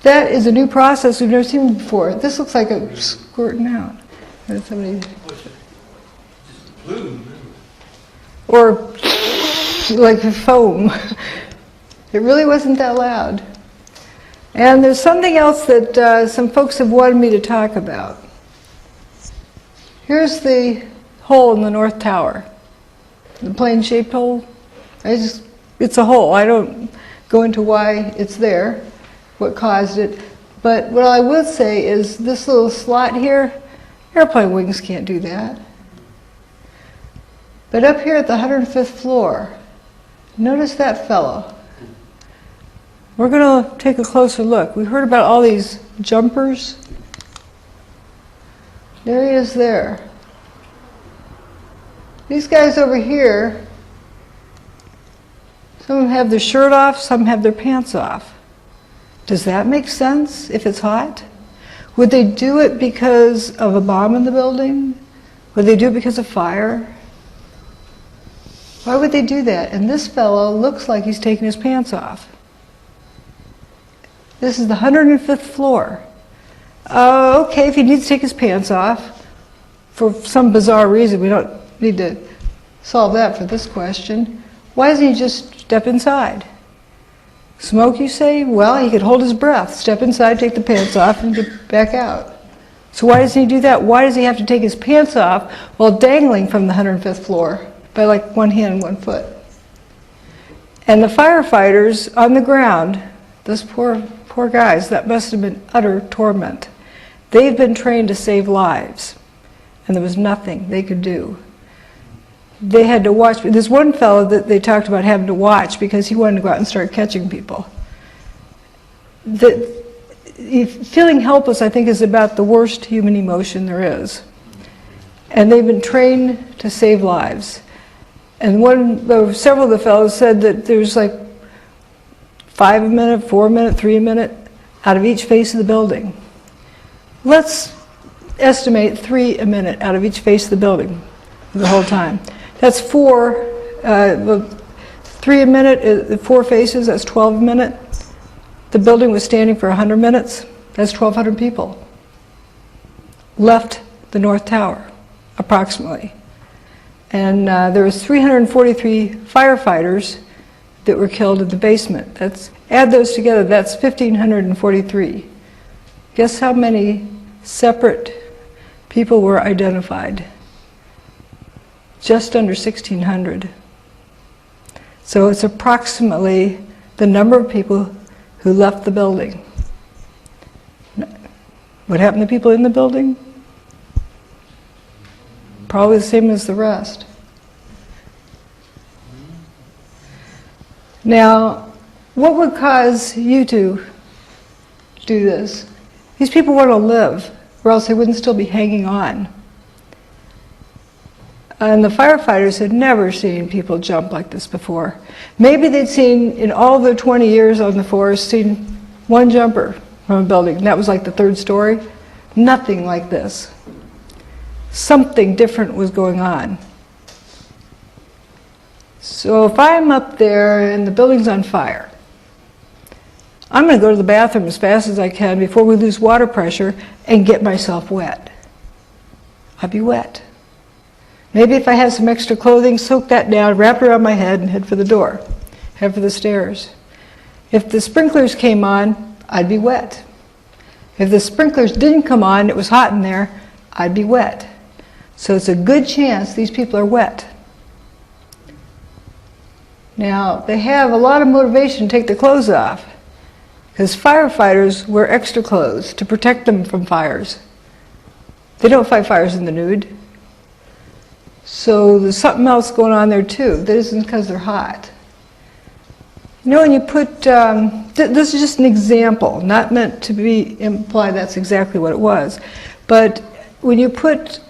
H: That is a new process we've never seen before. This looks like a squirting out. Or like foam. It really wasn't that loud. And there's something else that some folks have wanted me to talk about. Here's the hole in the North Tower. The plane-shaped hole. It's a hole. I don't go into why it's there, what caused it. But what I would say is this little slot here, airplane wings can't do that. But up here at the 105th floor, notice that fellow. We're going to take a closer look. We heard about all these jumpers. There he is there. These guys over here, some of them have their shirt off, some have their pants off. Does that make sense if it's hot? Would they do it because of a bomb in the building? Would they do it because of fire? Why would they do that? And this fellow looks like he's taking his pants off. This is the 105th floor. Okay, if he needs to take his pants off, for some bizarre reason, we don't need to solve that for this question. Why doesn't he just step inside? Smoke, you say? Well, he could hold his breath, step inside, take the pants off, and get back out. So why doesn't he do that? Why does he have to take his pants off while dangling from the 105th floor by like one hand and 1 foot? And the firefighters on the ground, those poor guys, that must have been utter torment. They've been trained to save lives, and there was nothing they could do. They had to watch. There's one fellow that they talked about having to watch because he wanted to go out and start catching people. Feeling helpless, I think, is about the worst human emotion there is. And they've been trained to save lives. And several of the fellows said that there's like 5 a minute, 4 a minute, 3 a minute out of each face of the building. Let's estimate 3 a minute out of each face of the building the whole time. That's 4, 3 a minute, 4 faces, that's 12 a minute. The building was standing for 100 minutes, that's 1,200 people. Left the North Tower, approximately. And there was 343 firefighters that were killed in the basement. Add those together, that's 1,543. Guess how many separate people were identified? Just under 1,600. So it's approximately the number of people who left the building. What happened to people in the building? Probably the same as the rest. Now, what would cause you to do this? These people want to live, or else they wouldn't still be hanging on. And the firefighters had never seen people jump like this before. Maybe they'd seen, in all their 20 years on the force, seen one jumper from a building, and that was like the 3rd story. Nothing like this. Something different was going on. So if I'm up there and the building's on fire, I'm going to go to the bathroom as fast as I can before we lose water pressure and get myself wet. I'll be wet. Maybe if I have some extra clothing, soak that down, wrap it around my head, and head for the door, head for the stairs. If the sprinklers came on, I'd be wet. If the sprinklers didn't come on, it was hot in there, I'd be wet. So it's a good chance these people are wet. Now, they have a lot of motivation to take their clothes off, because firefighters wear extra clothes to protect them from fires. They don't fight fires in the nude. So there's something else going on there too. That isn't because they're hot. You know, when you put, this is just an example, not meant to imply that's exactly what it was, but when you put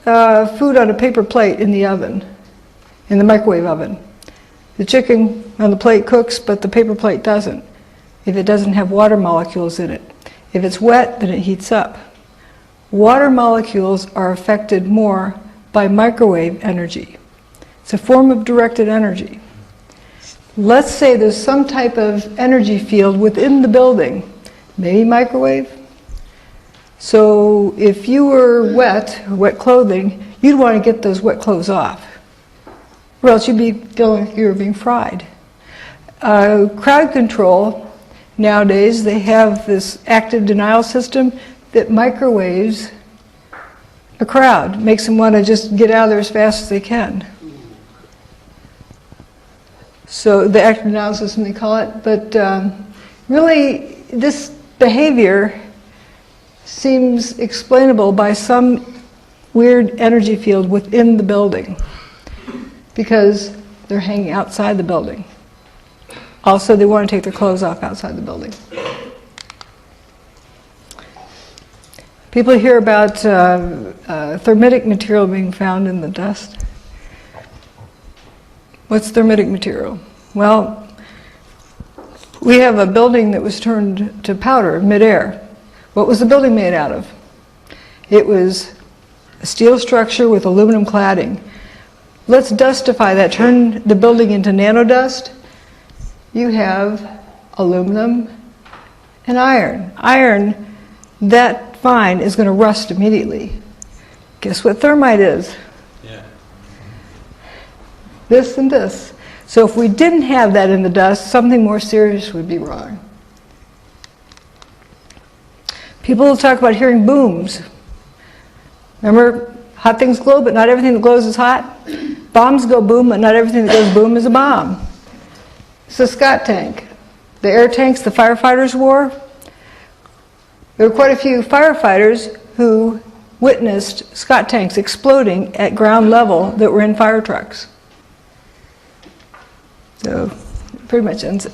H: food on a paper plate in the oven, in the microwave oven, the chicken on the plate cooks, but the paper plate doesn't, if it doesn't have water molecules in it. If it's wet, then it heats up. water molecules are affected more by microwave energy. It's a form of directed energy. Let's say there's some type of energy field within the building, maybe microwave. So if you were wet clothing, you'd want to get those wet clothes off, or else you'd be feeling like you were being fried. Crowd control, nowadays they have this active denial system that microwaves a crowd, makes them want to just get out of there as fast as they can. So the active denial system they call it, but really this behavior seems explainable by some weird energy field within the building because they're hanging outside the building. Also, they want to take their clothes off outside the building. People hear about thermitic material being found in the dust. What's thermitic material? Well, we have a building that was turned to powder midair. What was the building made out of? It was a steel structure with aluminum cladding. Let's dustify that, turn the building into nanodust. You have aluminum and iron. Iron, that fine, is going to rust immediately. Guess what thermite is? Yeah. This and this. So if we didn't have that in the dust, something more serious would be wrong. People will talk about hearing booms. Remember, hot things glow, but not everything that glows is hot. Bombs go boom, but not everything that goes boom is a bomb. It's the Scott tank. The air tanks the firefighters wore. There were quite a few firefighters who witnessed Scott tanks exploding at ground level that were in fire trucks. So, pretty much ends it.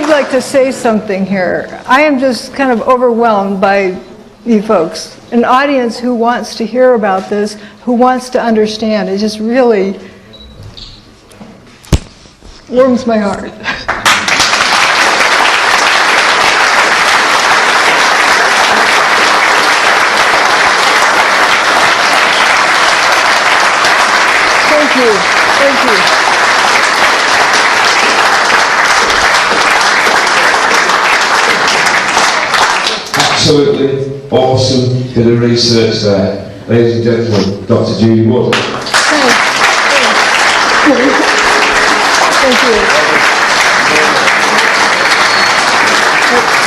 H: Like to say something here. I am just kind of overwhelmed by you folks. An audience who wants to hear about this, who wants to understand. It just really warms my heart. Thank you. Thank you.
S: Absolutely awesome bit of research there. Ladies and gentlemen, Dr. Judy Wood.
H: Thank you.